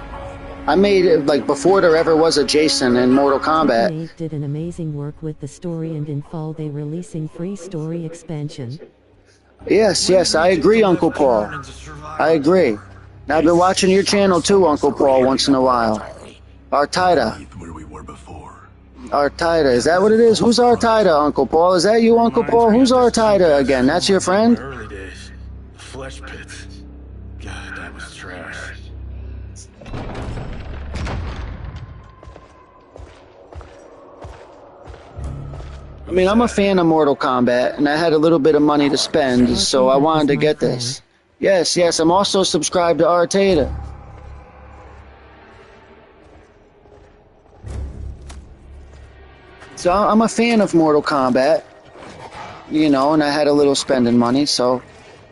I made it like before there ever was a Jason in Mortal Kombat. Dave did an amazing work with the story, and in fall they releasing free story expansion. Yes, I agree, Uncle Paul. I agree. And I've been watching your channel too, Uncle Paul, once in a while. Artida. Artida, is that what it is? Who's Artida, Uncle Paul? Is that you, Uncle Paul? Who's Artida again? That's your friend? Early days. Flesh pits. God, that was trash. I mean, I'm a fan of Mortal Kombat, and I had a little bit of money to spend, so I wanted to get this. Yes, I'm also subscribed to Artida. So I'm a fan of Mortal Kombat, you know, and I had a little spending money, so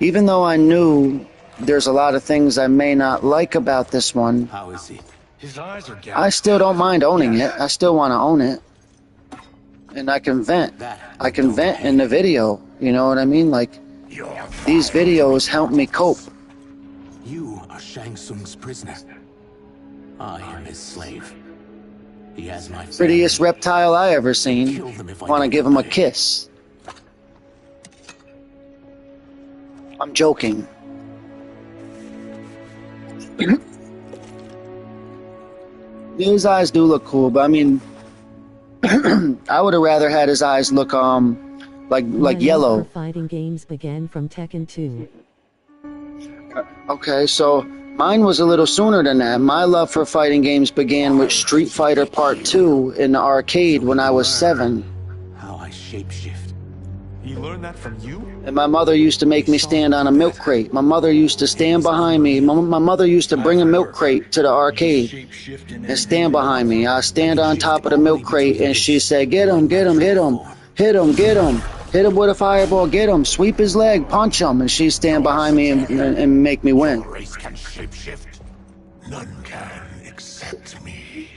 even though I knew there's a lot of things I may not like about this one, How is he? His eyes are I still don't mind owning it. I still want to own it. And I can vent. I can vent in the video, you know what I mean? Like, these videos help me cope. You are Shang Tsung's prisoner. I am his slave. He has my Prettiest reptile I ever seen. Want to give him a kiss. I'm joking. His eyes do look cool, but I mean, I would have rather had his eyes look like My yellow. love for fighting games began from Tekken 2. Okay, so mine was a little sooner than that. My love for fighting games began with Street Fighter Part 2 in the arcade when I was 7. How I shapeshift. You learned that from you? And my mother used to make me stand on a milk crate. My mother used to stand behind me. My mother used to bring a milk crate to the arcade and stand behind me. I stand on top of the milk crate and she said, "Get him, get him, hit him, hit him, get him. Hit him with a fireball, get him, sweep his leg, punch him." And she'd stand behind me and make me win. Your race can shapeshift. None can except me.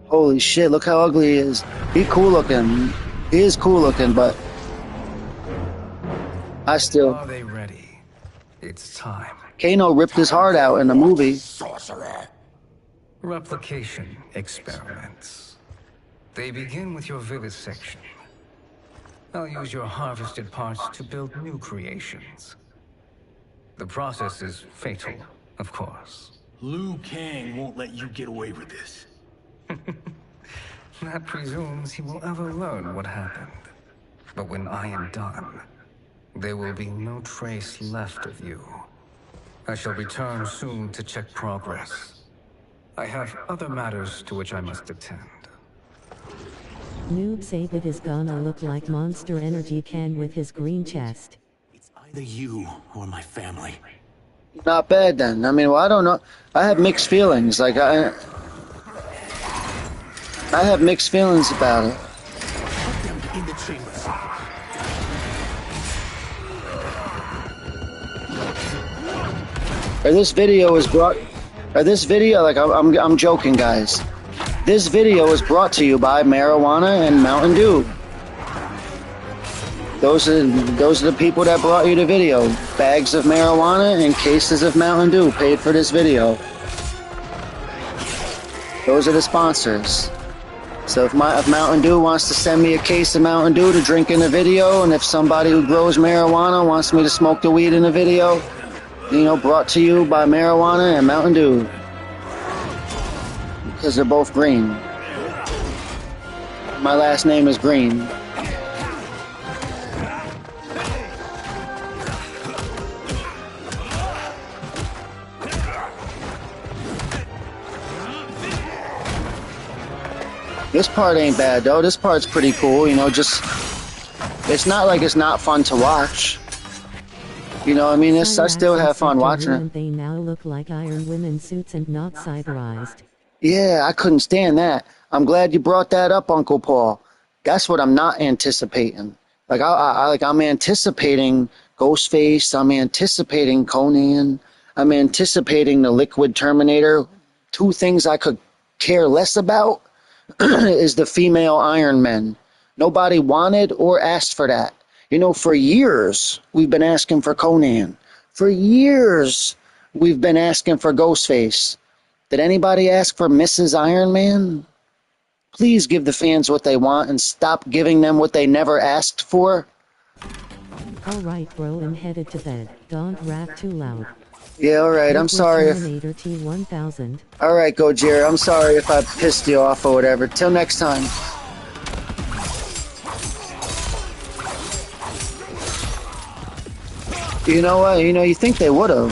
Holy shit, look how ugly he is. He cool looking. He is cool looking, but I still... Are they ready? It's time. Kano ripped his heart out in the movie. Sorcerer. Replication experiments. They begin with your vivisection. I'll use your harvested parts to build new creations. The process is fatal, of course. Liu Kang won't let you get away with this. That presumes he will ever learn what happened. But when I am done, there will be no trace left of you. I shall return soon to check progress. I have other matters to which I must attend. Noob Sabit is gonna look like Monster Energy can with his green chest. It's either you or my family. Not bad then. I mean, well, I don't know. I have mixed feelings. Like, I have mixed feelings about it. In the chamber. Or this video is brought... Or this video, like, I'm joking, guys. This video is brought to you by marijuana and Mountain Dew. Those are the people that brought you the video. Bags of marijuana and cases of Mountain Dew paid for this video. Those are the sponsors. So if Mountain Dew wants to send me a case of Mountain Dew to drink in the video, and if somebody who grows marijuana wants me to smoke the weed in the video, you know, brought to you by marijuana and Mountain Dew. Because they're both green. My last name is Green. This part ain't bad though. This part's pretty cool, you know, just... It's not like it's not fun to watch. You know what I mean? I still have fun watching it. They now look like Iron Women suits and not cyberized. Yeah, I couldn't stand that. I'm glad you brought that up, Uncle Paul. That's what I'm not anticipating. Like I'm anticipating Ghostface. I'm anticipating Conan. I'm anticipating the Liquid Terminator. Two things I could care less about is the female Iron Men. Nobody wanted or asked for that. You know, for years we've been asking for Conan. For years we've been asking for Ghostface. Did anybody ask for Mrs. Iron Man? Please give the fans what they want and stop giving them what they never asked for. Alright bro, I'm headed to bed. Don't rap too loud. Yeah, alright, I'm sorry if... Terminator T-1000. Alright, Gojira, I'm sorry if I pissed you off or whatever. Till next time. You know what? You know, you think they would have.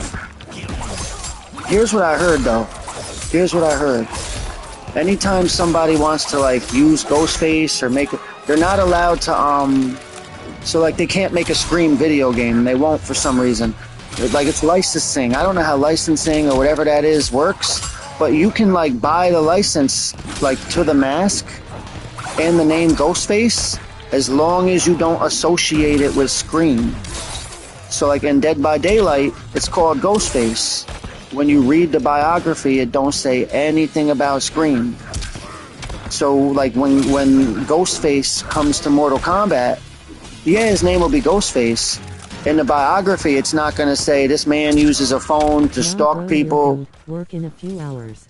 Here's what I heard, though. Here's what I heard. Anytime somebody wants to, like, use Ghostface or make it... They're not allowed to, So, like, they can't make a Scream video game. They won't for some reason. Like, it's licensing. I don't know how licensing or whatever that is works. But you can, like, buy the license, like, to the mask and the name Ghostface as long as you don't associate it with Scream. So, like, in Dead by Daylight, it's called Ghostface. When you read the biography, it don't say anything about Scream. So, like, when Ghostface comes to Mortal Kombat, yeah, his name will be Ghostface. In the biography, it's not going to say this man uses a phone to stalk people. Work in a few hours.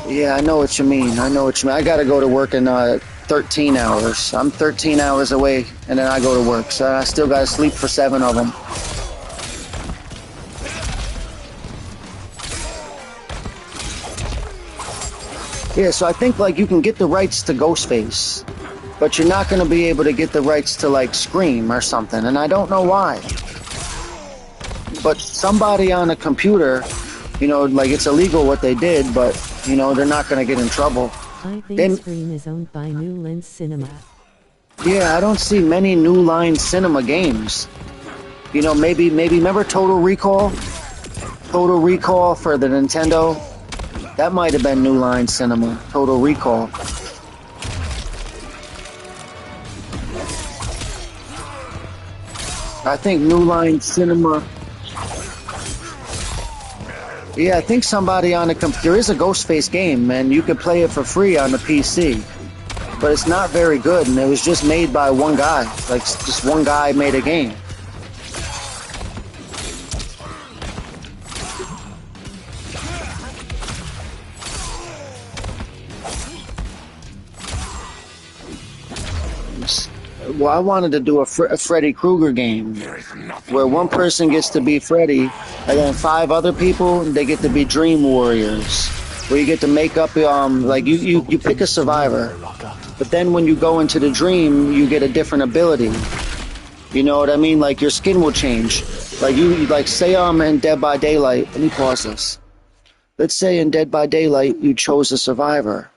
Yeah, I know what you mean. I know what you mean. I got to go to work in 13 hours. I'm 13 hours away, and then I go to work. So I still got to sleep for 7 of them. Yeah, so I think, like, you can get the rights to Ghostface. but you're not going to be able to get the rights to like Scream or something, and I don't know why. But somebody on a computer, you know, like it's illegal what they did, but you know they're not going to get in trouble. I think Scream is owned by New Line Cinema. Yeah, I don't see many New Line Cinema games. You know, maybe remember Total Recall? Total Recall for the Nintendo? That might have been New Line Cinema. Total Recall. I think New Line Cinema. Yeah, I think somebody on the there is a Ghostface game, and you could play it for free on the PC. But it's not very good, and it was just made by one guy. Like, just one guy made a game. Well, I wanted to do a Freddy Krueger game where one person gets to be Freddy and then 5 other people, they get to be Dream Warriors, where you get to make up, like you pick a survivor, but then when you go into the dream, you get a different ability. You know what I mean? Like your skin will change. Like like say in Dead by Daylight, let me pause this. Let's say in Dead by Daylight, you chose a survivor.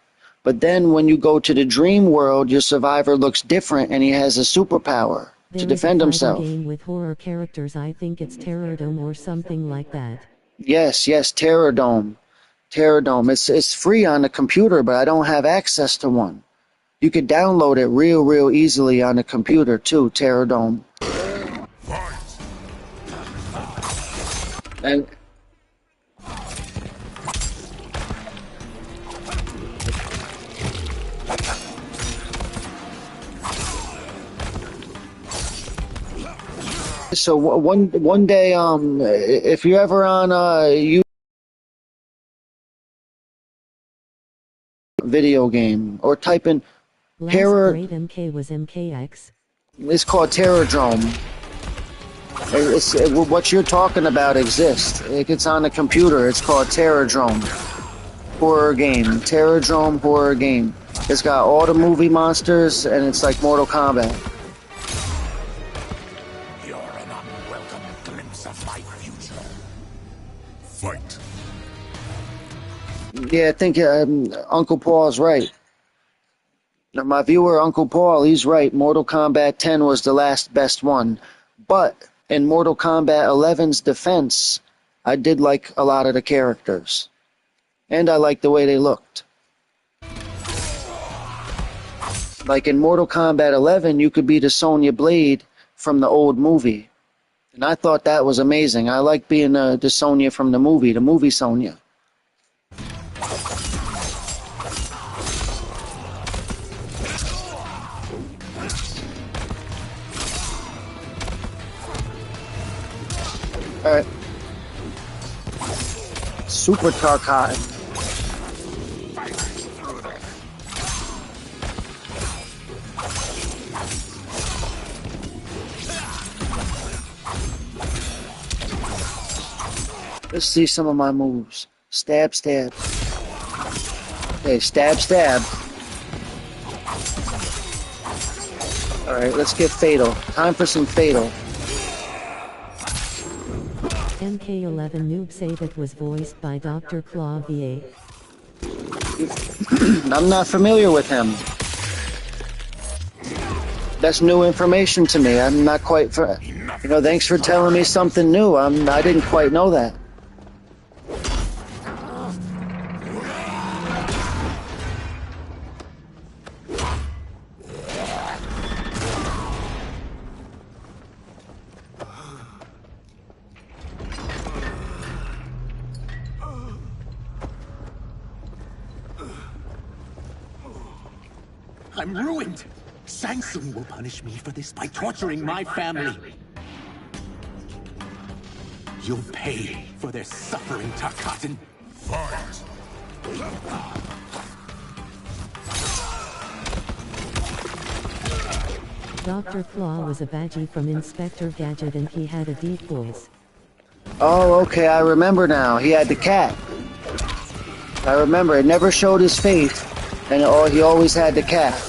But then when you go to the dream world, your survivor looks different and he has a superpower to defend himself. There is a game with horror characters. I think it's Terror Dome or something like that. Yes, Terror Dome. Terror Dome. It's free on the computer, but I don't have access to one. You could download it real easily on the computer too, Terror Dome. And so one day, if you're ever on you video game or type in Terror, Last great MK was MKX. It's called Terror Dome. What you're talking about exists. It's on the computer. It's called Terror Dome. Horror game. Terror Dome horror game. It's got all the movie monsters and it's like Mortal Kombat. Fight. Yeah, I think Uncle Paul's right. Now, my viewer, Uncle Paul, he's right. Mortal Kombat 10 was the last best one. But in Mortal Kombat 11's defense, I did like a lot of the characters. And I liked the way they looked. Like in Mortal Kombat 11, you could be the Sonya Blade from the old movie. And I thought that was amazing. I like being the Sonya from the movie Sonya. Alright. Super Tarkat. Let's see some of my moves. Stab, stab. Okay, stab, stab. Alright, let's get Fatal. Time for some Fatal. MK11 Noob Save It was voiced by Dr. Clavier. I'm not familiar with him. That's new information to me. I'm not quite... thanks for telling me something new. I didn't quite know that. I'm ruined! Shang Tsung will punish me for this by torturing my family. You'll pay for their suffering, Tarkatan. Fight! Dr. Claw was a badgie from Inspector Gadget and he had a deep voice. Oh, okay, I remember now. He had the cat. I remember. It never showed his face, and he always had the cat.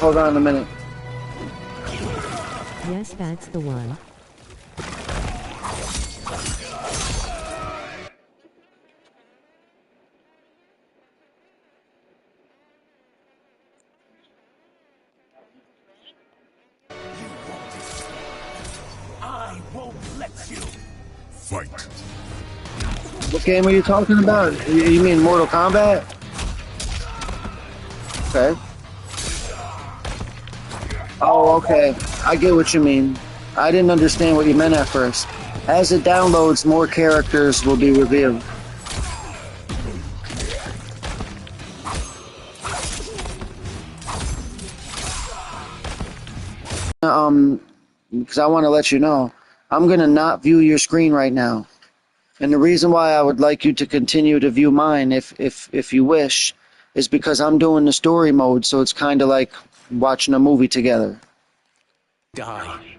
Hold on a minute. Yes, that's the one. I won't let you. Fight. What game are you talking about? You mean Mortal Kombat? Okay. Oh, okay. I get what you mean. I didn't understand what you meant at first. As it downloads, more characters will be revealed. Because I want to let you know, I'm going to not view your screen right now. And the reason why I would like you to continue to view mine, if you wish, is because I'm doing the story mode, so it's kind of like watching a movie together. Die.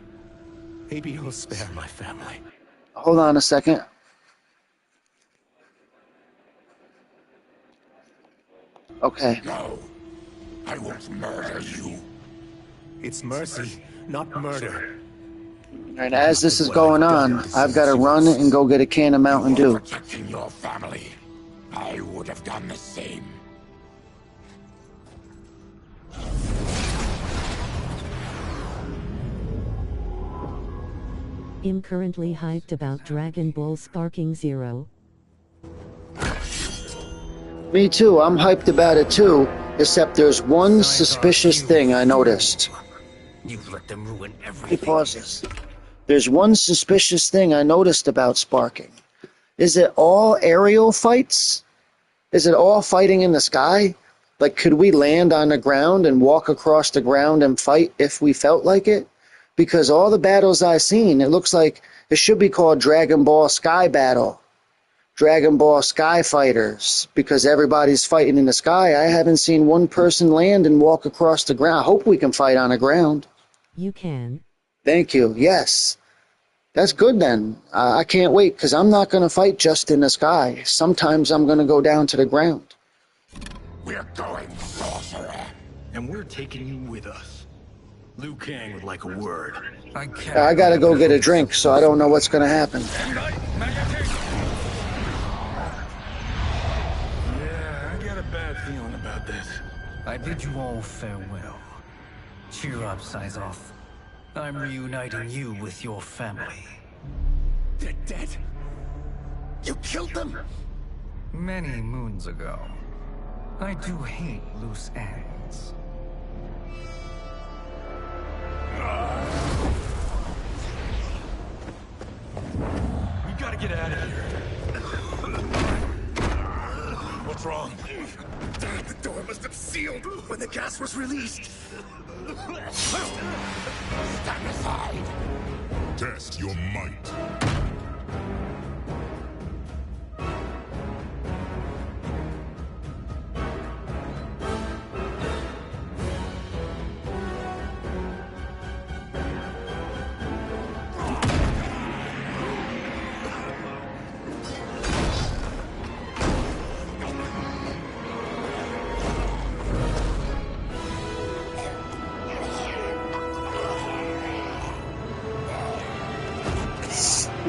Maybe you'll spare my family. Hold on a second. Okay. No, I won't murder you. It's mercy, not murder. And as this is going on, I've got to run and go get a can of Mountain Dew. Protecting your family. I would have done the same. I'm currently hyped about Dragon Ball Sparking Zero. Me too, I'm hyped about it too, except there's one suspicious thing I noticed. You've let them ruin He everything. pauses. There's one suspicious thing I noticed about Sparking. Is it all aerial fights? Is it all fighting in the sky? Like, could we land on the ground and walk across the ground and fight if we felt like it? Because all the battles I've seen, it looks like it should be called Dragon Ball Sky Battle. Dragon Ball Sky Fighters. Because everybody's fighting in the sky. I haven't seen one person land and walk across the ground. I hope we can fight on the ground. You can. Thank you. Yes. That's good then. I can't wait, because I'm not going to fight just in the sky. Sometimes I'm going to go down to the ground. We're going, sorcerer. And we're taking you with us. Liu Kang would like a word. I can't. I got to go get a drink, so I don't know what's going to happen. Yeah, I got a bad feeling about this. I bid you all farewell. Cheer up, Sizoff. I'm reuniting you with your family. They're dead. You killed them. Many moons ago. I do hate loose ends. We gotta get out of here. What's wrong? The door must have sealed when the gas was released. Stand aside. Test your might.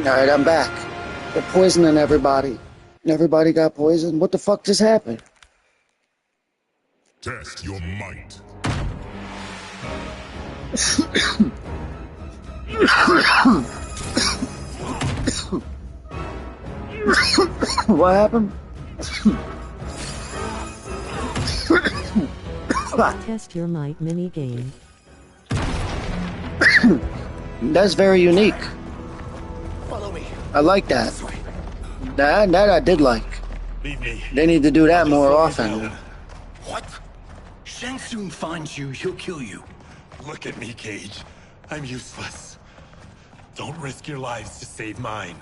Alright, I'm back. They're poisoning everybody. Everybody got poisoned? What the fuck just happened? Test your might. What happened? Test your might mini game. That's very unique. Follow me. I like that. That I did like. Leave me. They need to do that more often. What? Shang Tsung finds you, he'll kill you. Look at me, Cage. I'm useless. Don't risk your lives to save mine.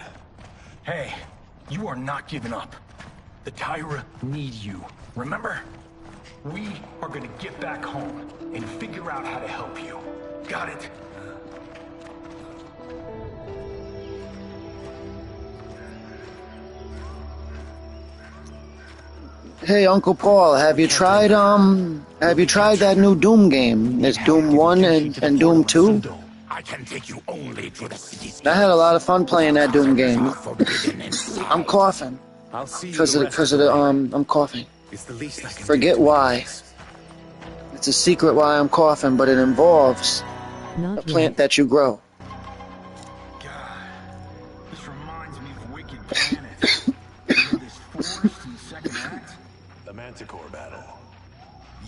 Hey, you are not giving up. The Tyra need you, remember? We are gonna get back home and figure out how to help you. Got it? Hey, Uncle Paul, have you tried that new Doom game? There's Doom 1 and Doom 2. I can take you only to the city's I had a lot of fun playing that Doom game. I'm coughing. Because of the I'm coughing. It's the least I can Forget why. It's a secret why I'm coughing, but it involves a plant that you grow. God, this reminds me of Wicked Planet. This forest in the second act. The Manticore battle.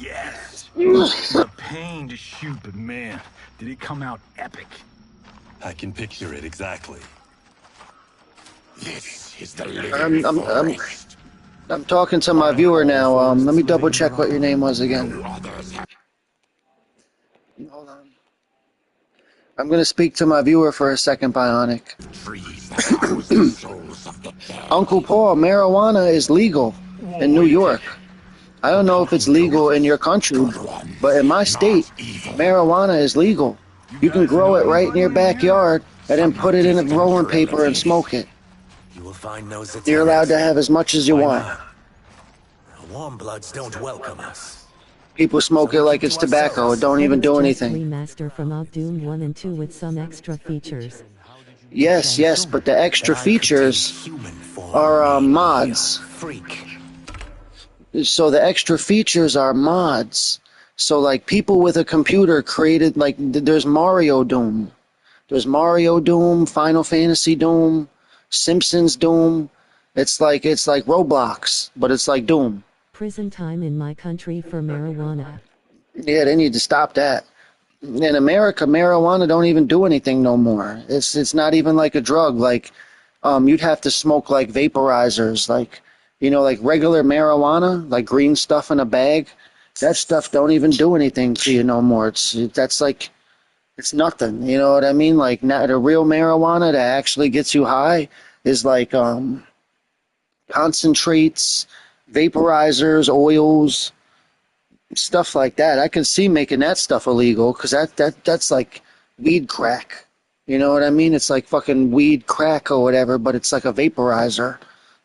Yes. The pain to shoot, but man, did it come out epic. I can picture it exactly. This is the living forest. I'm talking to my viewer now. Let me double check what your name was again. Hold on. I'm gonna speak to my viewer for a second, Bionic. Uncle Paul, marijuana is legal in New York. I don't know if it's legal in your country, but in my state, marijuana is legal. You can grow it right in your backyard and then put it in a rolling paper and smoke it. You will find no You're allowed to have as much as you want. Warm bloods don't welcome us. People smoke it like it's tobacco. It don't even do anything. Remaster from Doom 1 and 2 with some extra features. Yes, but the extra features are mods. So the extra features are mods. So like people with a computer created, like there's Mario Doom. There's Mario Doom, Final Fantasy Doom, Simpsons Doom. It's like Roblox, but it's like Doom. Prison time in my country for marijuana. Yeah, they need to stop that. In America, marijuana don't even do anything no more. It's not even like a drug. Like, you'd have to smoke like vaporizers, like, you know, like regular marijuana, like green stuff in a bag. That stuff don't even do anything to you no more. That's like, it's nothing. You know what I mean? Like, not the real marijuana that actually gets you high is like concentrates, vaporizers, oils, stuff like that. I can see making that stuff illegal because that's like weed crack. You know what I mean? It's like fucking weed crack or whatever, but it's like a vaporizer.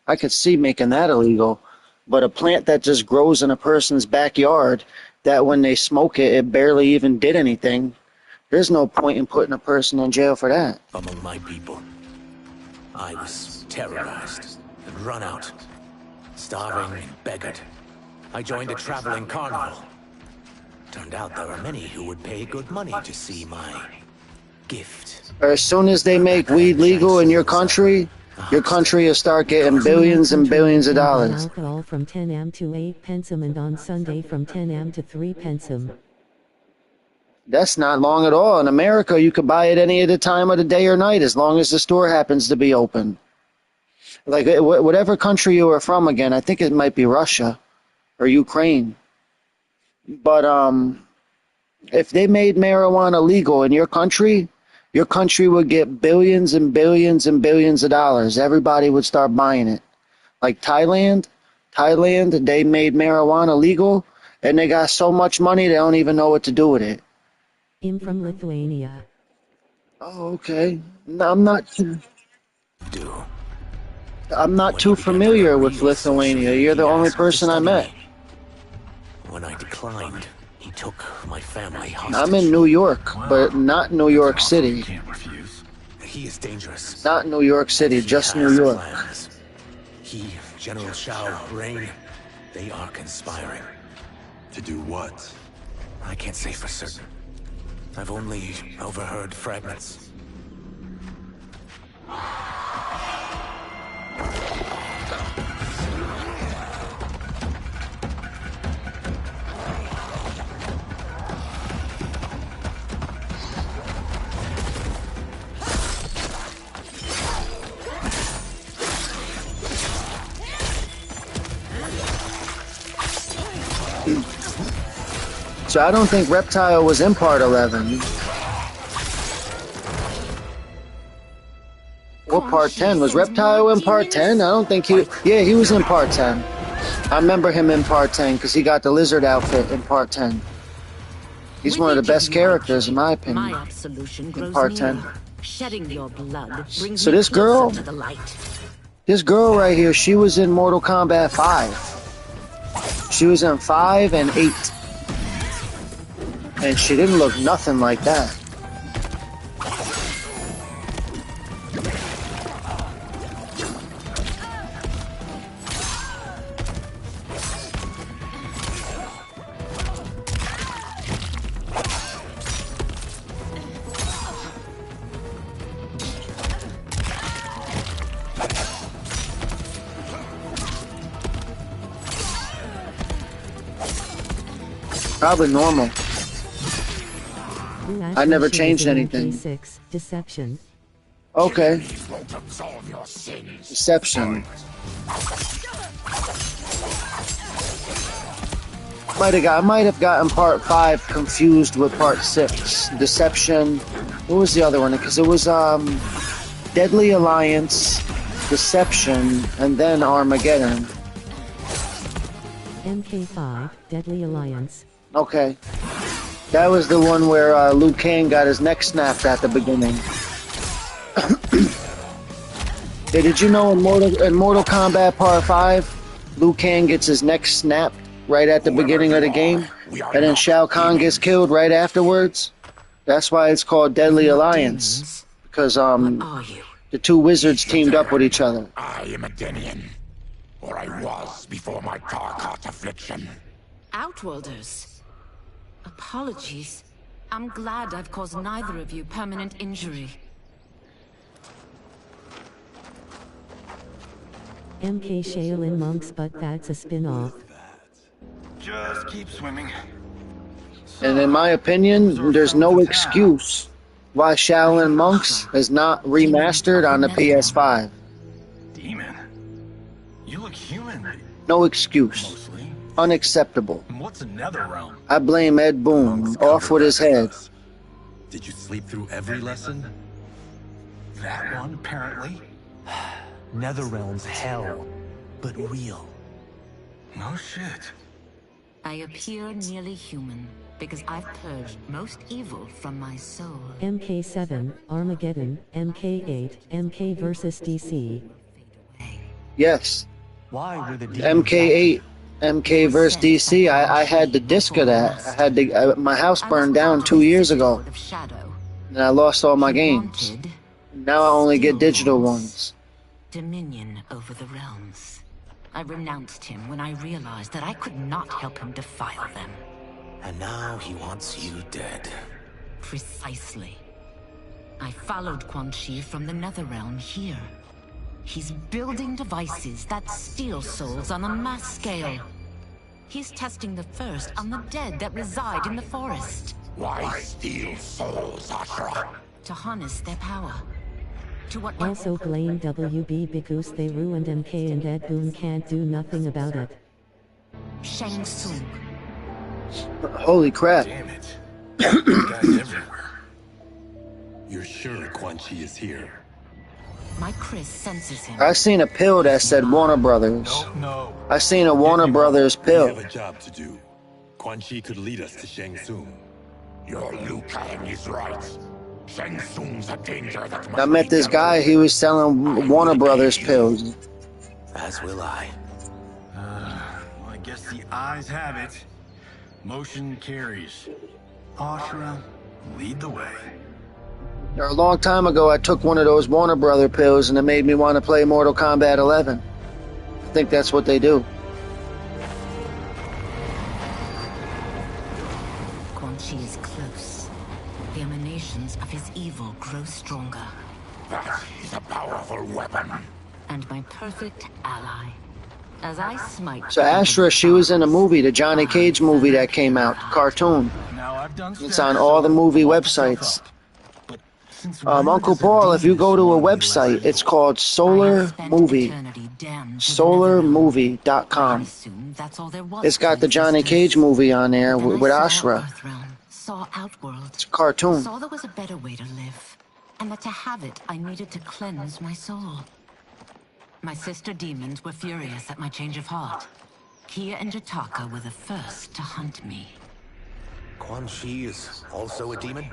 I could see making that illegal. But a plant that just grows in a person's backyard, that when they smoke it, it barely even did anything. There's no point in putting a person in jail for that. Among my people, I was terrorized and run out, starving and beggared. I joined a traveling carnival. Turned out there are many who would pay good money to see my gift. As soon as they make weed legal in your country will start getting billions and billions of dollars. Alcohol from 10 am to 8 pensum and on Sunday from 10 am to 3 pensum. That's not long at all. In America, you could buy it any other time of the day or night as long as the store happens to be open. Like, whatever country you are from again, I think it might be Russia or Ukraine. But if they made marijuana legal in your country would get billions and billions and billions of dollars. Everybody would start buying it. Like Thailand, they made marijuana legal, and they got so much money they don't even know what to do with it. I'm from Lithuania. Oh, okay. No, I'm not too familiar with Lithuania. You're the only person I met. When I declined, he took my family hostage. I'm in New York, but not New York City. He is dangerous. Not New York City, just New York. He, General Shao, Rain, they are conspiring. To do what? I can't say for certain. I've only overheard fragments. So I don't think Reptile was in part 11. Or part 10. Was Reptile in part 10? I don't think he... Yeah, he was in part 10. I remember him in part 10 because he got the lizard outfit in part 10. He's one of the best characters, in my opinion, in part 10. Shedding your blood brings So this girl... to the light. This girl right here, she was in Mortal Kombat 5. She was in 5 and 8. And she didn't look nothing like that. Probably normal. I never changed anything. Deception. Okay. Deception. I might have gotten part 5 confused with part 6. Deception. What was the other one? Because it was Deadly Alliance, Deception, and then Armageddon. MK5, Deadly Alliance. Okay. That was the one where Liu Kang got his neck snapped at the beginning. Hey, did you know in Mortal Kombat Part 5, Liu Kang gets his neck snapped right at the beginning of the game? And then Shao Kahn gets killed right afterwards? That's why it's called Deadly Alliance. Because the two wizards teamed up with each other. I am a Denian. Or I was before my Tarkat affliction. Outworlders. Apologies. I'm glad I've caused neither of you permanent injury. MK Shaolin Monks, but that's a spin-off. Just keep swimming. And in my opinion, there's no excuse why Shaolin Monks is not remastered on the PS5. Demon? You look human. No excuse. Mostly. Unacceptable. And what's another realm? I blame Ed Boon. Off with his head. Did you sleep through every lesson? That one, apparently. Netherrealm's hell, but real. No shit. I appear nearly human because I've purged most evil from my soul. MK7, Armageddon, MK8, MK versus DC. Yes. Why were the MK8, MK versus DC. I had the disc of that. I had my house burned down 2 years ago, and I lost all my games. Now I only get digital ones. Dominion over the realms. I renounced him when I realized that I could not help him defile them. And now he wants you dead. Precisely. I followed Quan Chi from the Netherrealm here. He's building devices that steal souls on a mass scale. He's testing the first on the dead that reside in the forest. Why steal souls, Ashra? To harness their power. To what Also blame WB because they ruined MK and Ed Boon can't do nothing about it. Shang Tsung. Holy crap. Damn it. Guys everywhere. You're sure Quan Chi is here? My Chris senses him. I seen a pill that said Warner Brothers. No. I seen a Warner Brothers pill. We have a job to do. Quan Chi could lead us to Shang Tsung. Your Liu Kang is right. Shang Tsung's a danger that must I met this guy, he was selling Warner Brothers pills. As will I. Well, I guess the eyes have it. Motion carries. Ashra, lead the way. A long time ago, I took one of those Warner Brother pills and it made me want to play Mortal Kombat 11. I think that's what they do. Quan Chi is close. The emanations of his evil grow stronger. That is a powerful weapon. And my perfect ally. As I smite... So Astra, she was in a movie, the Johnny Cage movie that came out, cartoon. Now I've done It's on all the movie websites. Uncle Paul, if you go to a website, it's called Solar Movie. SolarMovie.com. It's got the Johnny Cage movie on there with Ashra. It's a cartoon. Saw there was a better way to live. And that to have it, I needed to cleanse my soul. My sister demons were furious at my change of heart. Kia and Jataka were the first to hunt me. Quan Chi is also a demon?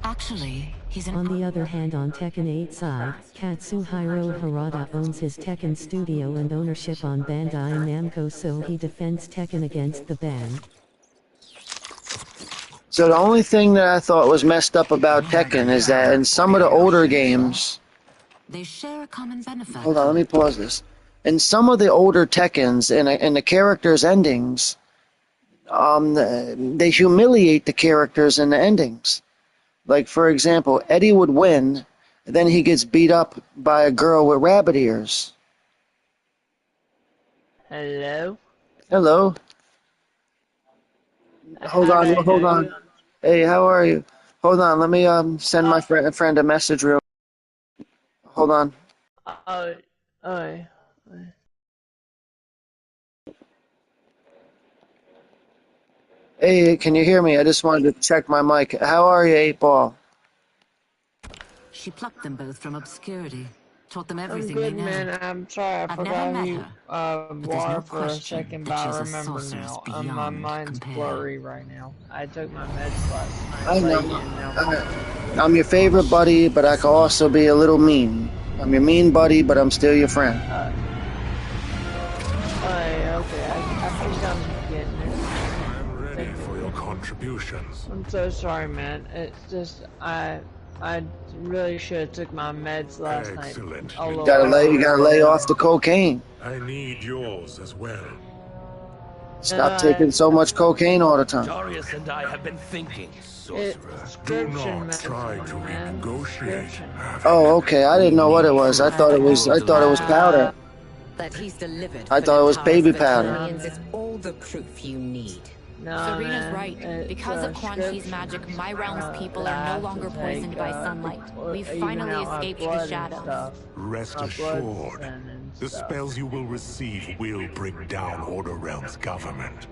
Actually, he's On the other hand, on Tekken 8 side, Katsuhiro Harada owns his Tekken studio and ownership on Bandai Namco, so he defends Tekken against the ban. So the only thing that I thought was messed up about Tekken is that in some of the older games... They share a common benefactor. Hold on, let me pause this. In some of the older Tekkens, in the characters' endings, they humiliate the characters in the endings. Like, for example, Eddie would win, then he gets beat up by a girl with rabbit ears. Hello? Hello? Hold on. Hey, how are you? Hold on, let me send my friend a message real. Hold on. Hey, can you hear me? I just wanted to check my mic. How are you, 8-Ball? She plucked them both from obscurity, taught them I'm everything good, they know. man. I'm sorry, I forgot who you were for a second, but I remember now. My mind's blurry right now. I took my meds last night. I know. I'm your favorite buddy, but I can also be a little mean. I'm your mean buddy, but I'm still your friend. Okay, I think I'm getting it. I'm ready for your contributions. I'm so sorry, man. It's just I really should have took my meds last night. You gotta lay off the cocaine. I need yours as well. Stop taking so much cocaine all the time. Darius and I have been thinking, sorcerer. Do not try to renegotiate. Oh, okay. I didn't know what it was. I thought it was powder. That he's delivered. I thought it was baby powder. Is all the proof you need. Serena's right. Because of Quan Chi's magic, my realm's people are no longer poisoned by sunlight. We've finally escaped the shadows. Rest assured, the spells you will receive will bring down Order Realm's government.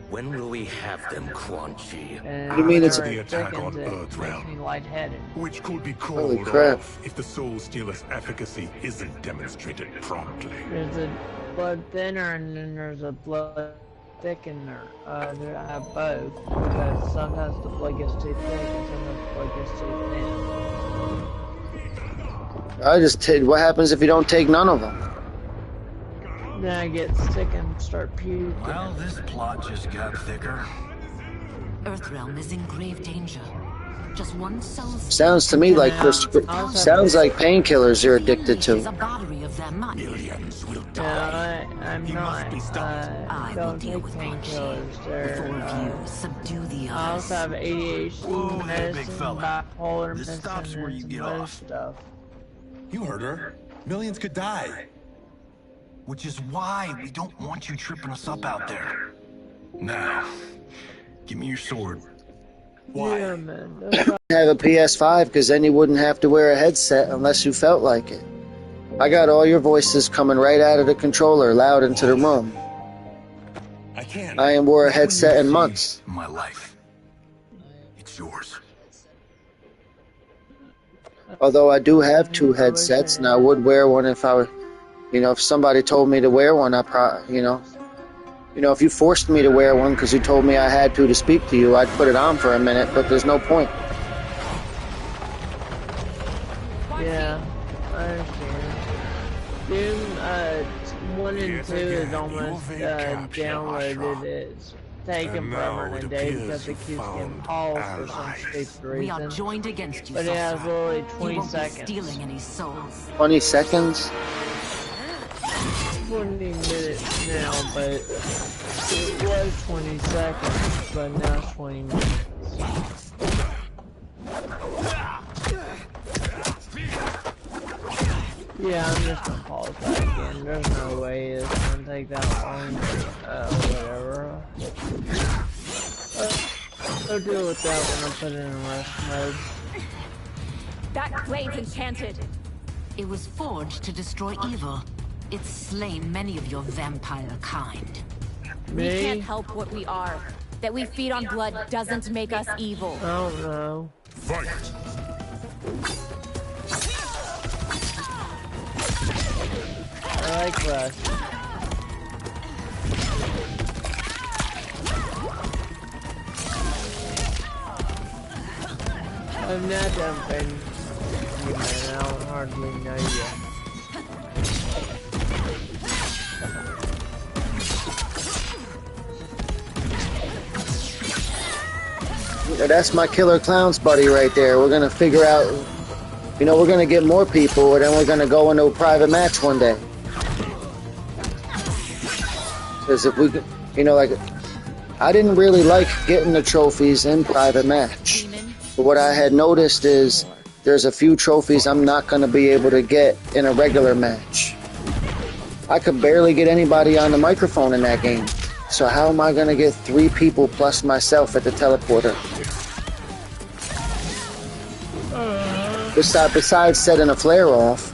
When will we have them, Quan Chi? You mean it's the attack on Earthrealm, which could be Holy called crap. off if the Soul Stealer's efficacy isn't demonstrated promptly. There's a blood thinner and then there's a blood thickener. I have both because sometimes the blood gets too thick and sometimes the blood gets too thin. What happens if you don't take none of them? Then I get sick and start puking. Well, this plot just got thicker. Earthrealm is in grave danger. Just one soul. Sounds to me like sounds like painkillers you're addicted to. Millions will die. I'm not. I don't take painkillers. Subdue the I also have ADHD medicine, bipolar This medicine, stops where you and get some other off. stuff. You heard her. Millions could die. Which is why we don't want you tripping us up out there. Now, give me your sword. Why? Yeah, man. Have a PS5 because then you wouldn't have to wear a headset unless you felt like it. I got all your voices coming right out of the controller, loud into the room. I can't. I ain't wore a headset in months. My life. It's yours. Although I do have 2 headsets, and I would wear one if I were, if somebody told me to wear one, I probably, if you forced me to wear one because you told me I had to speak to you, I'd put it on for a minute, but there's no point. Yeah, I understand. Doom 1 and 2 is almost downloaded. It's taken forever and a day because it keeps getting paused for some stupid reason. We are joined against you, But it has literally 20 you won't be seconds. stealing any souls. 20 seconds? 20 minutes now, but it was 20 seconds, but now it's 20 minutes. Yeah, I'm just gonna pause that again. There's no way it's gonna take that long. Whatever. I'll deal with that when I put it in rest mode. That blade's enchanted. It was forged to destroy evil. It's slain many of your vampire kind. We can't help what we are. That we feed on blood doesn't make us evil. I don't know. Fight! I like Rush. I'm not dumping you, man. I don't hardly know you. That's my Killer Clowns buddy right there. We're gonna figure out, you know, we're gonna get more people, and then we're gonna go into a private match one day. Because if we, you know, like, I didn't really like getting the trophies in private match. But what I had noticed is there's a few trophies I'm not gonna be able to get in a regular match. I could barely get anybody on the microphone in that game. So how am I gonna get 3 people plus myself at the teleporter? Besides setting a flare off,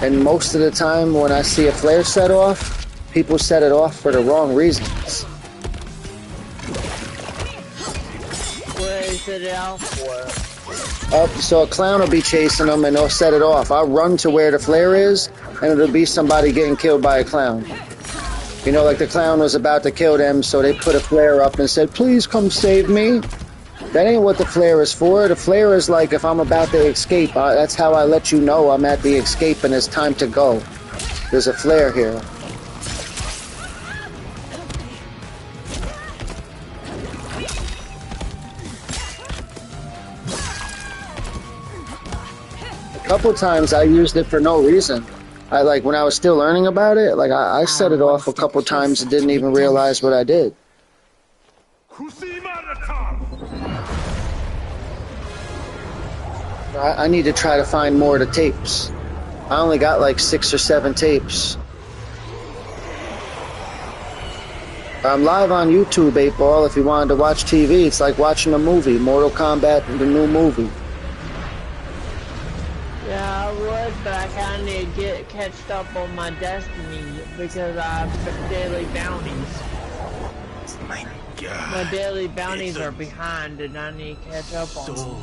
and most of the time when I see a flare set off, people set it off for the wrong reasons. What is it out for? So a clown will be chasing them and they'll set it off. I'll run to where the flare is, and it'll be somebody getting killed by a clown. You know, like the clown was about to kill them, so they put a flare up and said, "Please come save me." That ain't what the flare is for. The flare is like if I'm about to escape. That's how I let you know I'm at the escape and it's time to go. There's a flare here. A couple times I used it for no reason. I like when I was still learning about it, like I set it off a couple times and didn't even realize what I did. I need to try to find more of the tapes. I only got like 6 or 7 tapes. I'm live on YouTube, 8-Ball, if you wanted to watch TV. It's like watching a movie, Mortal Kombat, the new movie. Yeah, I would, but I kind of need to get catched up on my destiny because I have daily bounties. My God. My daily bounties are behind and I need to catch up on them.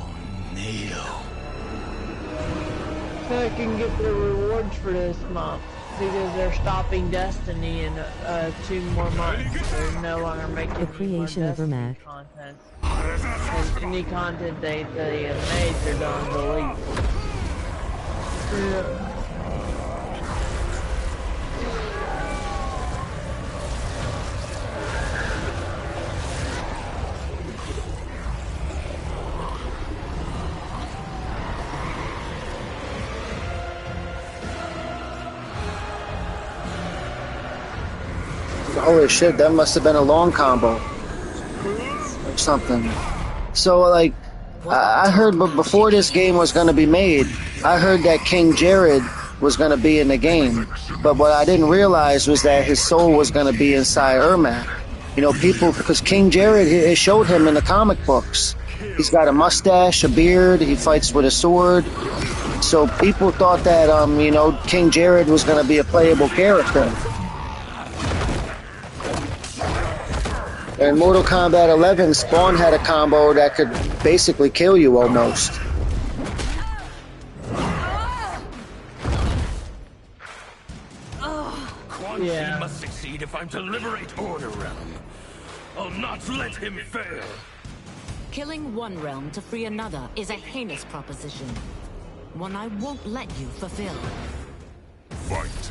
So I can get the rewards for this month because they're stopping Destiny in 2 more months. They're no longer making the creation of Ermac content. And any content they have made, they're going to delete. Yeah. Holy shit, that must have been a long combo or something. So like I heard, but before this game was going to be made, I heard that King Jared was going to be in the game. But what I didn't realize was that his soul was going to be inside Ermac. You know, people, because King Jared, it showed him in the comic books. He's got a mustache, a beard, he fights with a sword. So people thought that, you know, King Jared was going to be a playable character. In Mortal Kombat 11, Spawn had a combo that could basically kill you almost. Quan Chi must succeed if I'm to liberate Order Realm. I'll not let him fail. Killing one realm to free another is a heinous proposition. One I won't let you fulfill. Fight.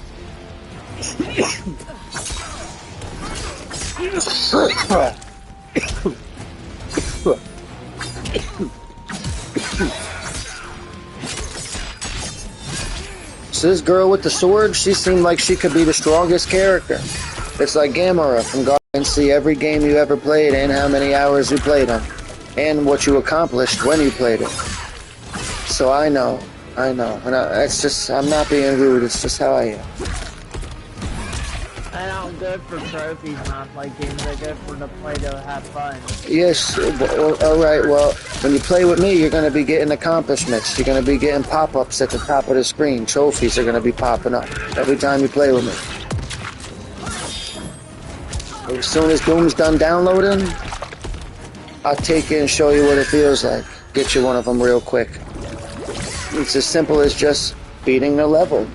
So this girl with the sword, she seemed like she could be the strongest character. It's like Gamera from God and see every game you ever played and how many hours you played them. And what you accomplished when you played it. So I know. And it's just, I'm not being rude, it's just how I am. I don't go for trophies when I play games, I go for the play to have fun. Yes, alright, well, when you play with me, you're going to be getting accomplishments. You're going to be getting pop-ups at the top of the screen. Trophies are going to be popping up every time you play with me. As soon as Doom's done downloading, I'll take it and show you what it feels like. Get you one of them real quick. It's as simple as just beating the level.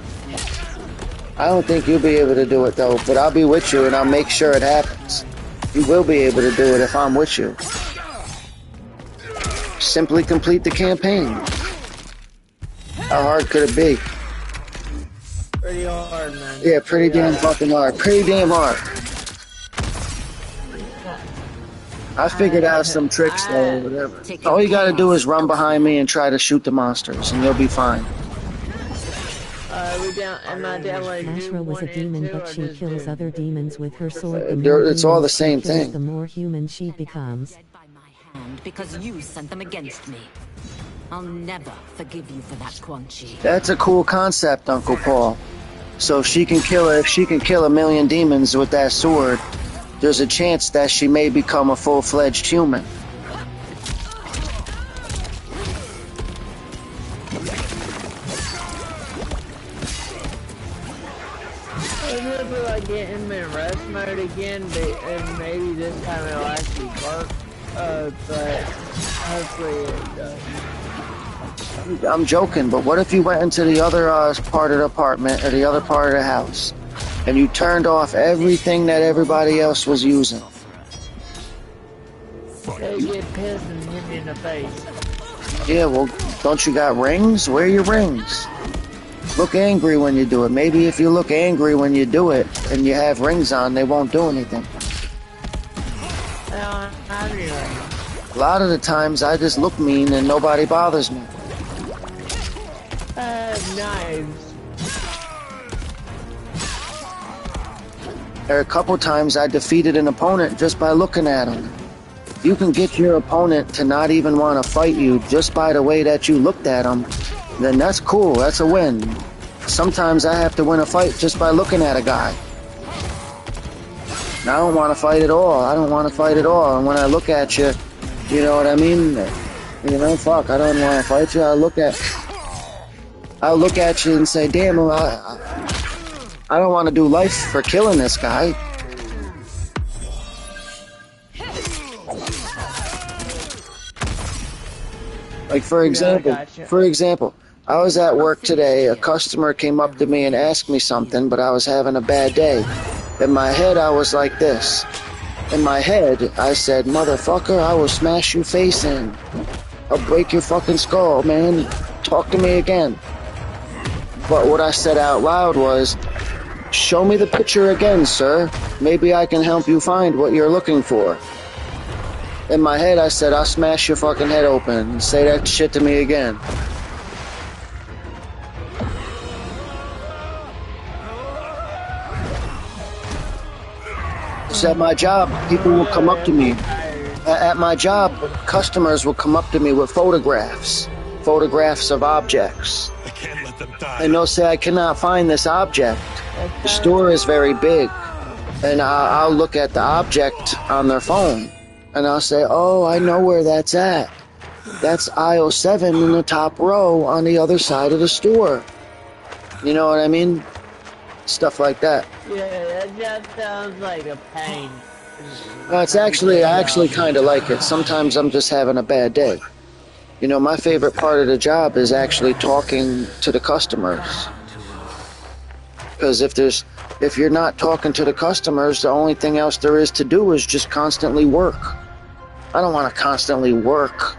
I don't think you'll be able to do it though, but I'll be with you and I'll make sure it happens. You will be able to do it if I'm with you. Simply complete the campaign. How hard could it be? Pretty hard, man. Yeah, pretty damn fucking hard. Pretty damn hard. I figured out some tricks though, whatever. All you gotta do is run behind me and try to shoot the monsters, and you'll be fine. Ashra was a demon, but she kills other demons with her sword. It's all the same thing. The more human she becomes. Because you sent them against me. I'll never forgive you for that, Quan Chi. That's a cool concept, Uncle Paul. So if she can kill a million demons with that sword, there's a chance that she may become a full-fledged human. I feel like getting him in rest mode again, and maybe this time it'll actually work. But hopefully it does. I'm joking, but what if you went into the other part of the apartment or the other part of the house and you turned off everything that everybody else was using? They get pissed and hit me in the face. Yeah, well, don't you got rings? Where are your rings? Look angry when you do it. Maybe if you look angry when you do it and you have rings on, they won't do anything. A lot of the times I just look mean and nobody bothers me. Knives. There are a couple times I defeated an opponent just by looking at him. You can get your opponent to not even want to fight you just by the way that you looked at him, then that's cool, that's a win. Sometimes I have to win a fight just by looking at a guy. And I don't want to fight at all. I don't want to fight at all. And when I look at you, you know what I mean? You know, fuck, I don't want to fight you. I'll look at you and say, damn, I don't want to do life for killing this guy. Like, for example, I was at work today. A customer came up to me and asked me something, but I was having a bad day. In my head, I was like this. In my head, I said, motherfucker, I will smash your face in. I'll break your fucking skull, man. Talk to me again. But what I said out loud was, show me the picture again, sir. Maybe I can help you find what you're looking for. In my head, I said, I'll smash your fucking head open and say that shit to me again. At my job, people will come up to me. At my job, customers will come up to me with photographs of objects. I can't let them die. And they'll say, I cannot find this object. The store is very big. And I'll look at the object on their phone. And I'll say, oh, I know where that's at. That's aisle 7 in the top row on the other side of the store. You know what I mean? Stuff like that. Yeah, that just sounds like a pain. I actually kind of like it. Sometimes I'm just having a bad day. You know, my favorite part of the job is actually talking to the customers. Because if you're not talking to the customers, the only thing else there is to do is just constantly work. I don't want to constantly work.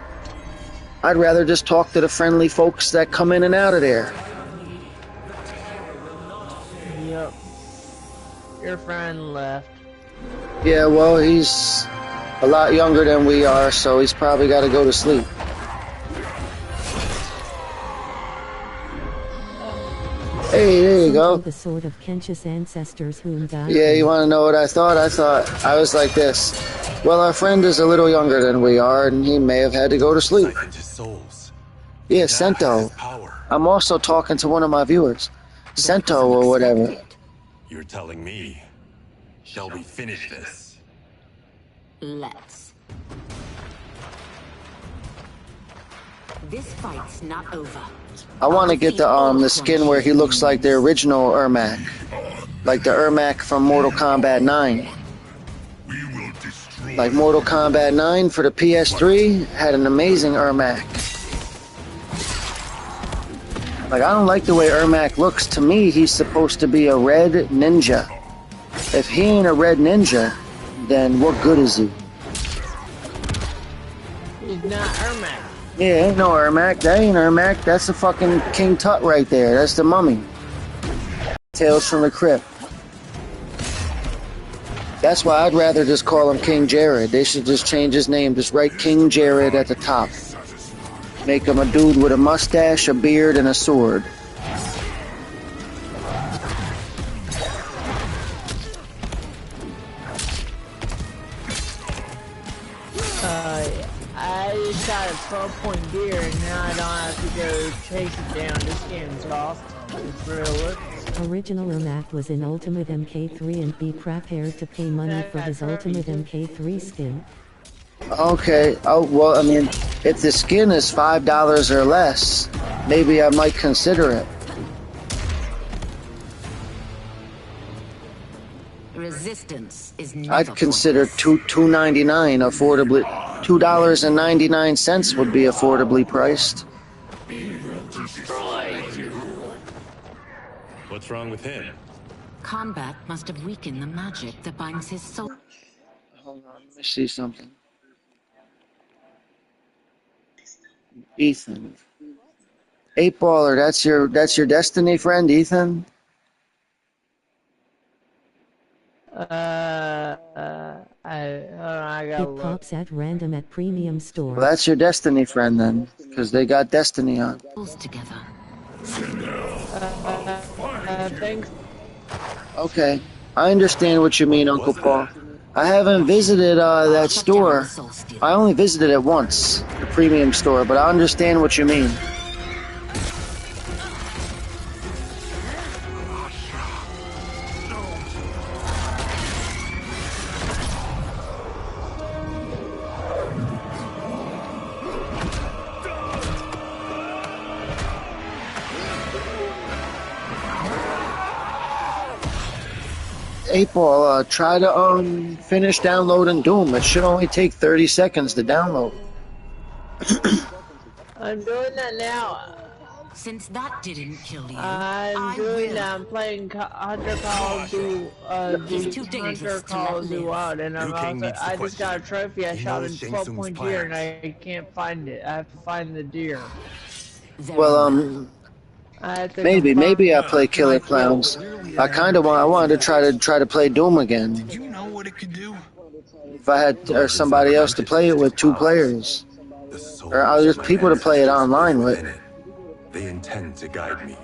I'd rather just talk to the friendly folks that come in and out of there. Yep. Your friend left. Yeah, well, he's a lot younger than we are, so he's probably got to go to sleep. Hey, there you go. The sword of Kench's ancestors whom died. Yeah, you want to know what I thought? I was like this. Well, our friend is a little younger than we are, and he may have had to go to sleep. Yeah, Sento. I'm also talking to one of my viewers. Sento or whatever. You're telling me. Shall we finish this? Let's. This fight's not over. I want to get the skin where he looks like the original Ermac. Like the Ermac from Mortal Kombat 9. Like Mortal Kombat 9 for the PS3 had an amazing Ermac. Like, I don't like the way Ermac looks. To me, he's supposed to be a red ninja. If he ain't a red ninja, then what good is he? He's not Ermac. Yeah, ain't no Ermac. That ain't Ermac. That's the fucking King Tut right there. That's the mummy. Tales from the Crypt. That's why I'd rather just call him King Jared. They should just change his name. Just write King Jared at the top. Make him a dude with a mustache, a beard, and a sword. I just got a 12-point deer, and now I don't have to go chase it down. This game's awesome. It's real. Original Ermac was in Ultimate MK3 and be prepared to pay money for his Ultimate MK3 skin. Okay. Oh, well, I mean, if the skin is $5 or less, maybe I might consider it. Resistance is I'd consider $2.99 affordably. $2.99 would be affordably priced. What's wrong with him? Combat must have weakened the magic that binds his soul. Hold on, let me see something. Ethan. 8-baller, that's your destiny friend, Ethan? I got It pops at random at premium store. Well, that's your destiny friend then, because they got Destiny on. Together. Thanks. Okay, I understand what you mean, Uncle Paul. I haven't visited that store. I only visited it once, the premium store, but I understand what you mean. Ball, try to finish downloading Doom. It should only take 30 seconds to download. I'm doing that now. Since that didn't kill you, I'm doing that. I'm playing Hunter Call of Duty, Hunter Call of Duty Wild, and I just got a trophy. I shot a 12-point deer, and I can't find it. I have to find the deer. Well, maybe I play Killer Clowns. I wanted to try to play Doom again. Did you know what it could do? If I had somebody else to play it with, 2 players, or just people to play it online with. They intend to guide me.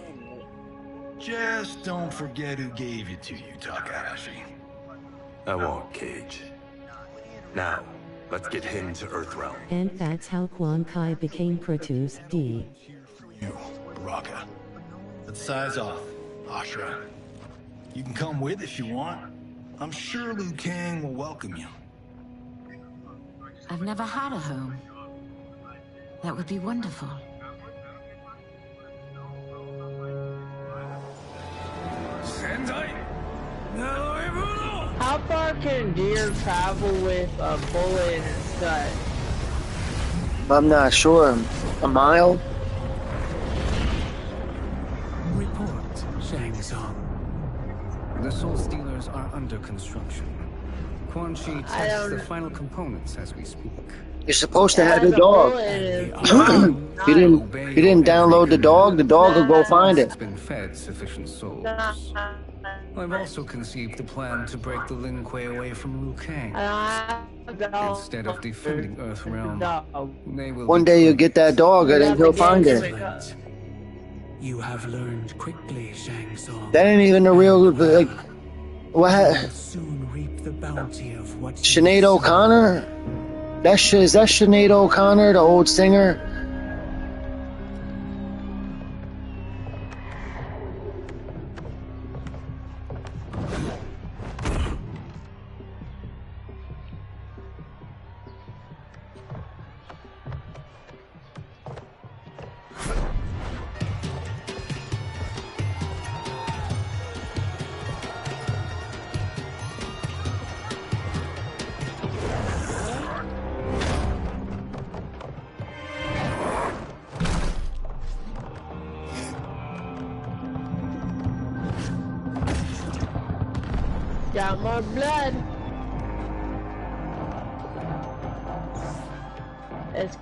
Just don't forget who gave it to you, Takahashi. I won't, Cage. Now, let's get him to Earthrealm. And that's how Quan Kai became Proteus D. You, Baraka. Let's size off, Ashra. You can come with if you want. I'm sure Liu Kang will welcome you. I've never had a home. That would be wonderful. How far can deer travel with a bullet in its gut? I'm not sure. A mile? Report, Shang Tsung. The Soul Stealers are under construction. Quan Chi tests the final components as we speak. You're supposed to have the dog. You didn't download the dog. The dog will go find it. It's been fed sufficient souls. I've also conceived the plan to break the Lin Kuei away from Liu Kang. Instead of defending Earthrealm, they will. One day you'll get that dog, and then he'll find it. You have learned quickly, Shang Tsung. That ain't even the real. Like, what? Soon reap the bounty of what. Sinead O'Connor? Is that Sinead O'Connor, the old singer? Got more blood. Let's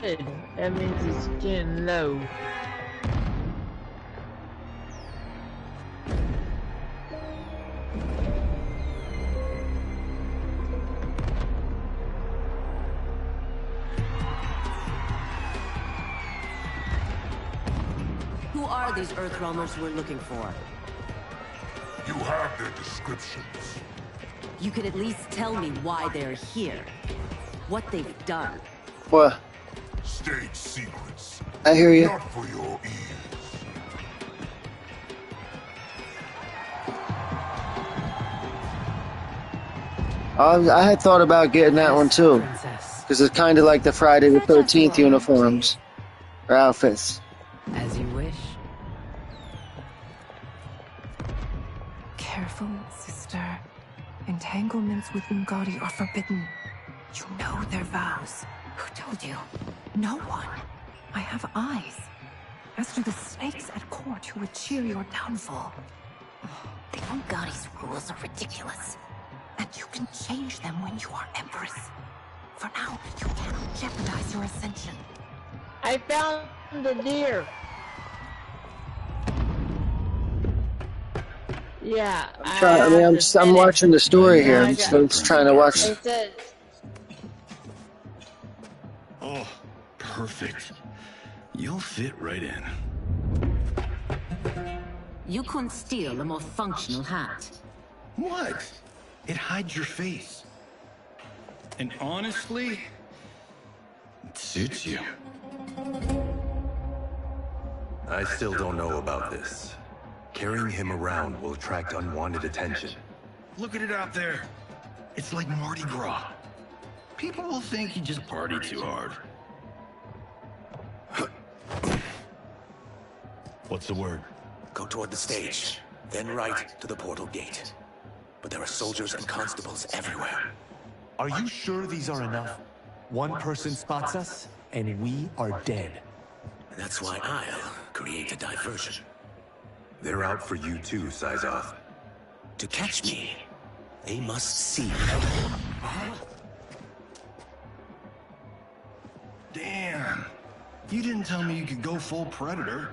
That means it's getting low. Who are these Earthrealmers we're looking for? You have their descriptions. You could at least tell me why they're here. What they've done. What? State secrets. I hear you. Not for your ears. I had thought about getting that one too, because it's kind of like the Friday the 13th uniforms or outfits. As you wish. Careful, sister. Entanglements with Ungadi are forbidden. You know their vows. Who told you? No one. I have eyes. As do the snakes at court who would cheer your downfall. The Ungadi's rules are ridiculous. And you can change them when you are Empress. For now, you cannot jeopardize your ascension. I found the deer. Yeah. I'm watching the story here. I'm just trying to watch. Oh, perfect. You'll fit right in. You couldn't steal a more functional hat. What? It hides your face. And honestly, it suits you. I still don't know about this. Carrying him around will attract unwanted attention. Look at it out there. It's like Mardi Gras. People will think you just party too hard. What's the word? Go toward the stage, then right to the portal gate. But there are soldiers and constables everywhere. Are you sure these are enough? One person spots us, and we are dead. And that's why I'll create a diversion. They're out for you too, Syzoth. To catch me, they must see me. Damn. You didn't tell me you could go full Predator.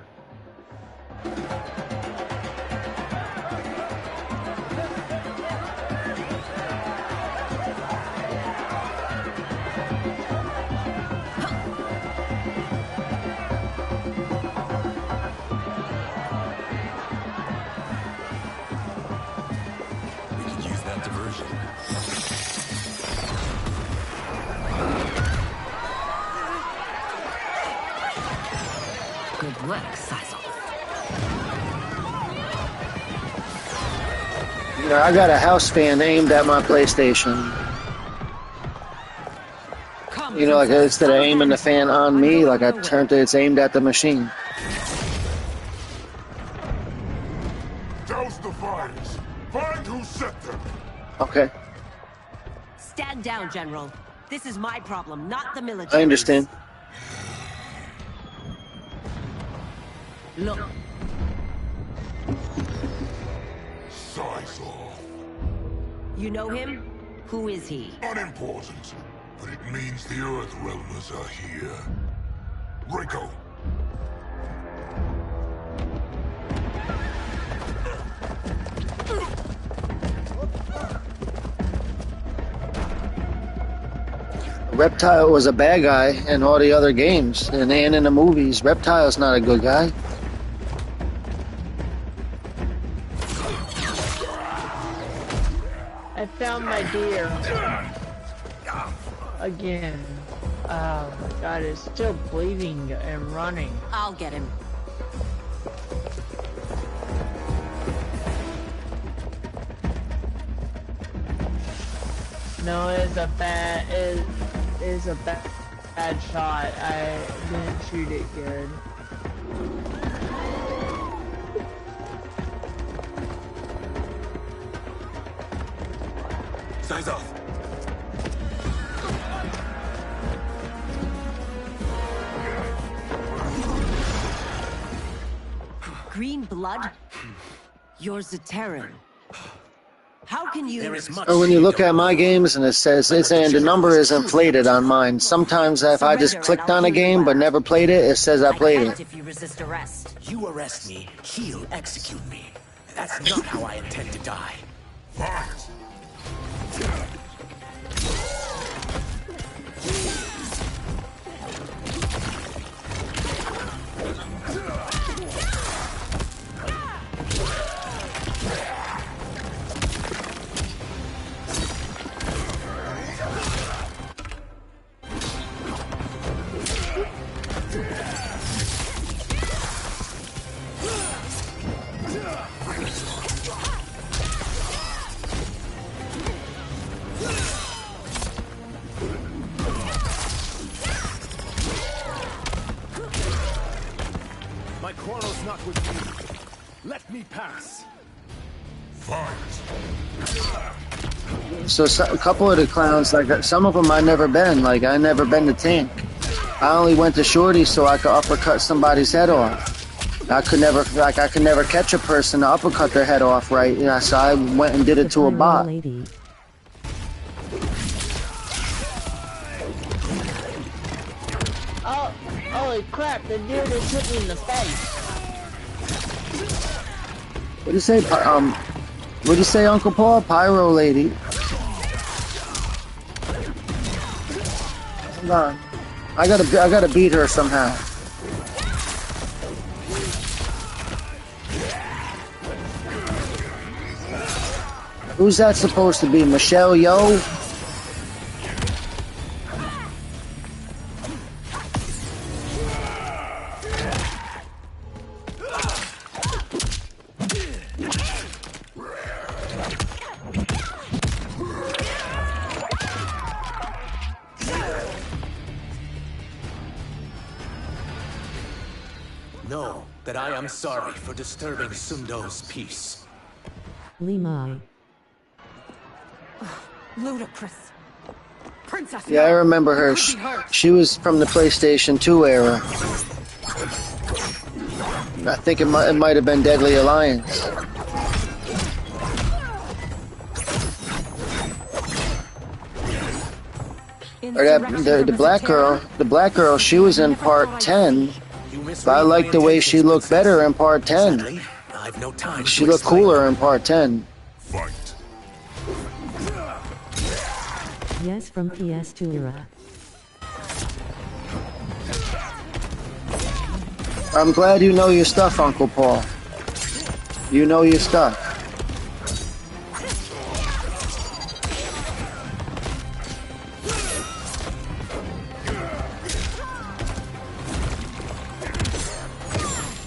Good work, Syzoth. I got a house fan aimed at my PlayStation. Like instead of aiming the fan on me, like I turned it's aimed at the machine. Douse the fires. Find who set them. Okay. Stand down, General. This is my problem, not the military. I understand. Look. Syzoth. You know him? Who is he? Unimportant, but it means the Earthrealmers are here. Rico. Reptile was a bad guy in all the other games, and in the movies. Reptile's not a good guy. I found my deer. Again. Oh my god, it's still bleeding and running. I'll get him. No, it's a bad shot. I didn't shoot it good. Syzoth. Green blood? You're Zaterran. How can you? There is much Or when you look at my games and it says it's and the number is inflated on mine. Sometimes if I just clicked on a game but never played it, it says I played it. If you resist arrest. You arrest me, he'll execute me. That's not how I intend to die. Fight! My quarrel's not with you. Let me pass. Fight! So a couple of the clowns, like some of them I never been. Like I never been to tank. I only went to shorty so I could uppercut somebody's head off. I could never catch a person to uppercut their head off, right? Yeah, so I went and did it to a bot. Oh, holy crap! The dude just hit me in the face. What do you say? What do you say, Uncle Paul? Pyro lady. Hold on. I gotta beat her somehow. Who's that supposed to be? Michelle Yeoh? Know that I am sorry for disturbing Sundo's peace. Limai. Ludicrous. Princess. Yeah, I remember her. She was from the PlayStation 2 era. I think it might have been Deadly Alliance. Or the black girl, she was in part 10. But I like the way she looked better in part 10. I've no time. She looked cooler in part 10. Fight! Yes, from PS2 era. I'm glad you know your stuff, Uncle Paul. You know your stuff.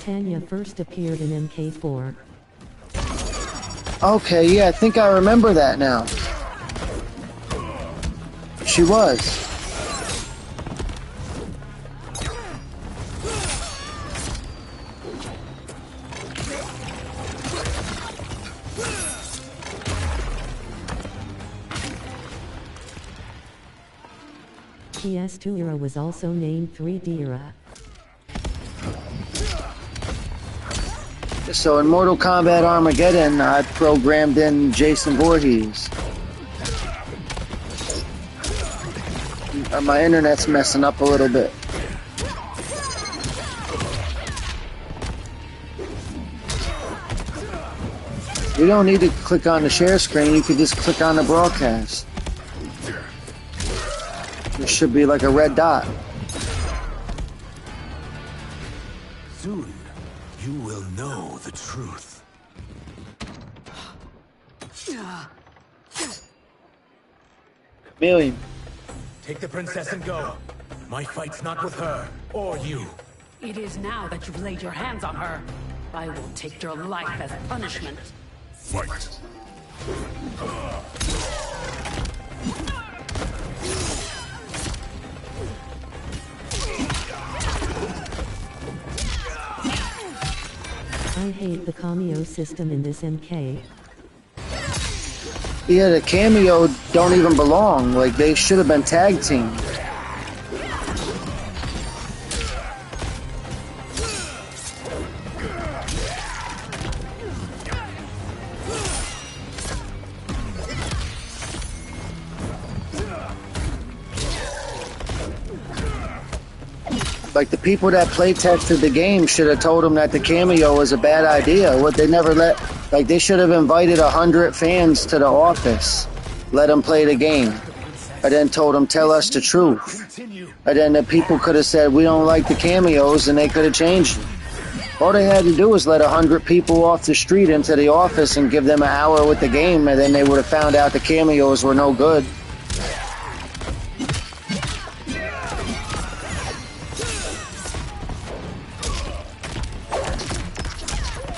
Tanya first appeared in MK4. Okay, yeah, I think I remember that now. She was. PS2 era was also named 3D era. So in Mortal Kombat Armageddon, I programmed in Jason Voorhees. My internet's messing up a little bit. You don't need to click on the share screen, you can just click on the broadcast. There should be like a red dot. Soon, you will know the truth. Chameleon. Take the princess and go. My fight's not with her, or you. It is now that you've laid your hands on her. I will take your life as punishment. Fight! I hate the cameo system in this MK. Yeah, the cameo don't even belong. Like, they should have been tag team. Like, the people that play tested the game should have told them that the cameo was a bad idea. What they never let, like, they should have invited 100 fans to the office, let them play the game, and then told them, tell us the truth. And then the people could have said, we don't like the cameos, and they could have changed it. All they had to do was let 100 people off the street into the office and give them an hour with the game, and then they would have found out the cameos were no good.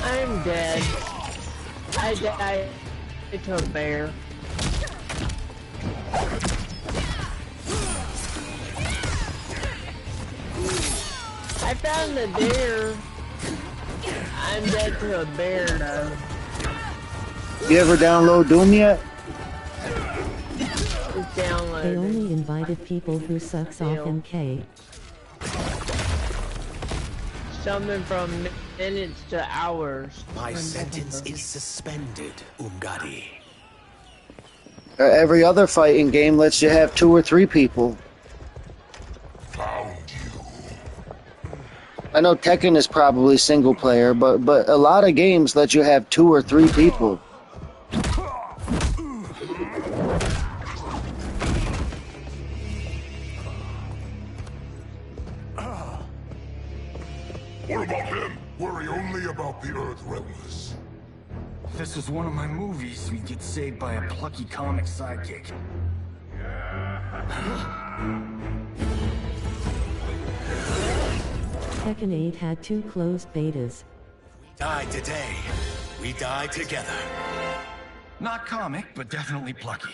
I'm dead. I died to a bear. I found the deer. I'm dead to a bear though. You ever download Doom yet? It's downloaded. They only invited people who sucks off MK. Something from minutes to hours. My sentence is suspended, Umgadi. Every other fighting game lets you have 2 or 3 people. I know Tekken is probably single player, but a lot of games let you have 2 or 3 people. What about him? Worry only about the Earth Realmers. If this was one of my movies, we'd get saved by a plucky comic sidekick. Tekken 8 had 2 closed betas. Die today. We die together. Not comic, but definitely plucky.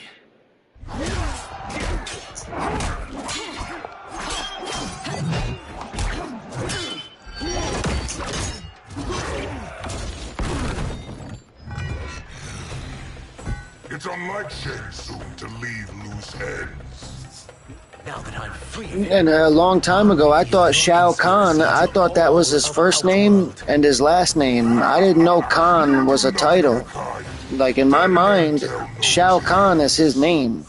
It's unlike Shang Tsung to leave loose ends. Now that I'm free. And a long time ago, I thought Shao Kahn, I thought that was his first name and his last name. I didn't know Kahn was a title. Like, in my mind, Shao Kahn is his name.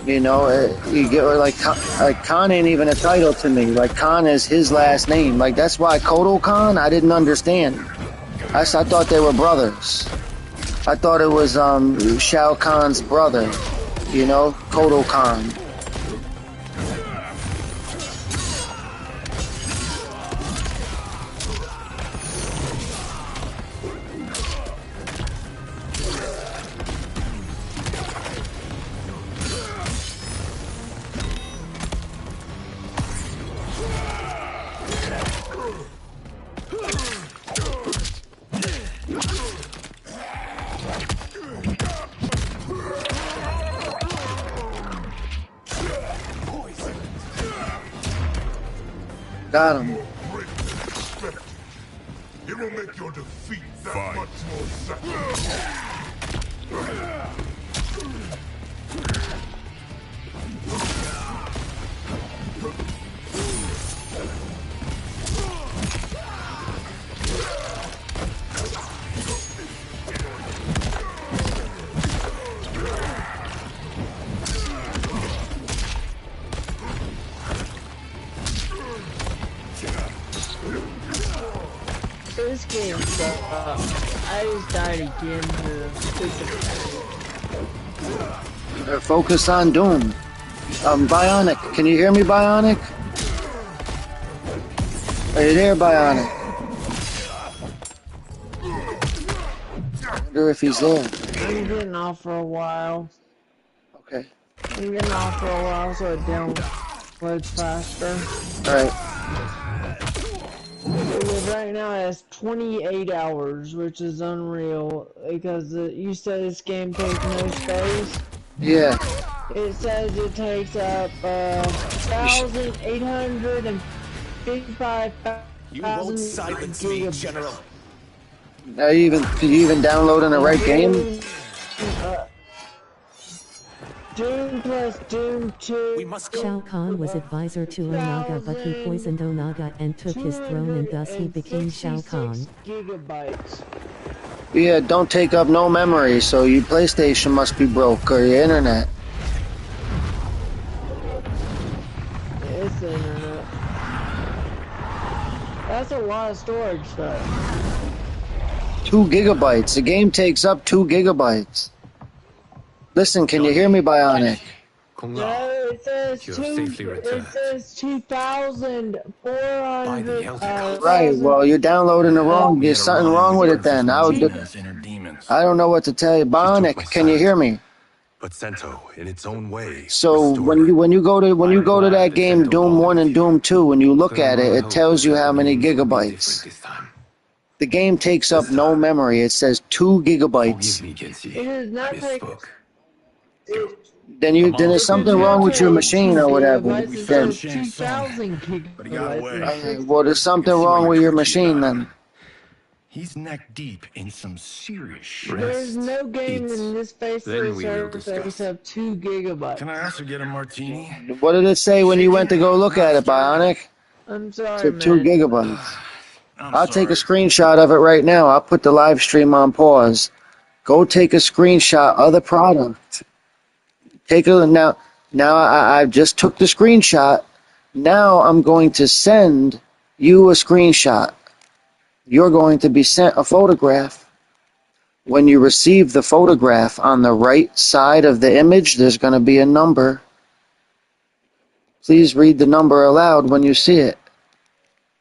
You know, you get like Khan ain't even a title to me. Like, Khan is his last name. Like, that's why Kotal Khan, I didn't understand. I thought they were brothers. I thought it was Shao Kahn's brother. You know, Kotal Khan. Got him. It will make your defeat that much more satisfying. This game sucks. I just died again to Focus on Doom. Bionic, can you hear me, Bionic? Are you there, Bionic? I wonder if he's there. I'm getting off for a while. Okay. I'm getting off for a while so it downloads faster. Alright. Right now it has 28 hours, which is unreal, because you said this game takes no space. Yeah. It says it takes up 1,855. You won't silence me, General. Can you even download in the right game? Doom plus Doom 2. Shao Kahn was advisor to Onaga, but he poisoned Onaga and took his throne, and thus he became Shao Kahn. Gigabytes. Yeah, don't take up no memory, so your PlayStation must be broke, or your internet. It's the internet. That's a lot of storage, though. 2 gigabytes. The game takes up 2 gigabytes. Listen, can you hear me, Bionic? No, it says 2,400. Right. Well, you're downloading the wrong. There's something wrong with it. Then I don't know what to tell you, Bionic. Can you hear me? But Sento, in its own way. So when you go to that game, Doom 1 and Doom 2, when you look at it, it tells you how many gigabytes. The game takes up no memory. It says 2 gigabytes. It is not Then there's something wrong with your machine or whatever. Then, 2,000 gigabytes. well, there's something wrong with your machine then. He's neck deep in some serious shit. There's no game in this face of the surface of 2 gigabytes. Can I also get a martini? What did it say when you went to go look at it, Bionic? I'm sorry, It said 2 man. gigabytes. I'll take a screenshot of it right now. I'll put the live stream on pause. Go take a screenshot of the product. Now I just took the screenshot. Now I'm going to send you a screenshot. You're going to be sent a photograph. When you receive the photograph, on the right side of the image, there's going to be a number. Please read the number aloud when you see it.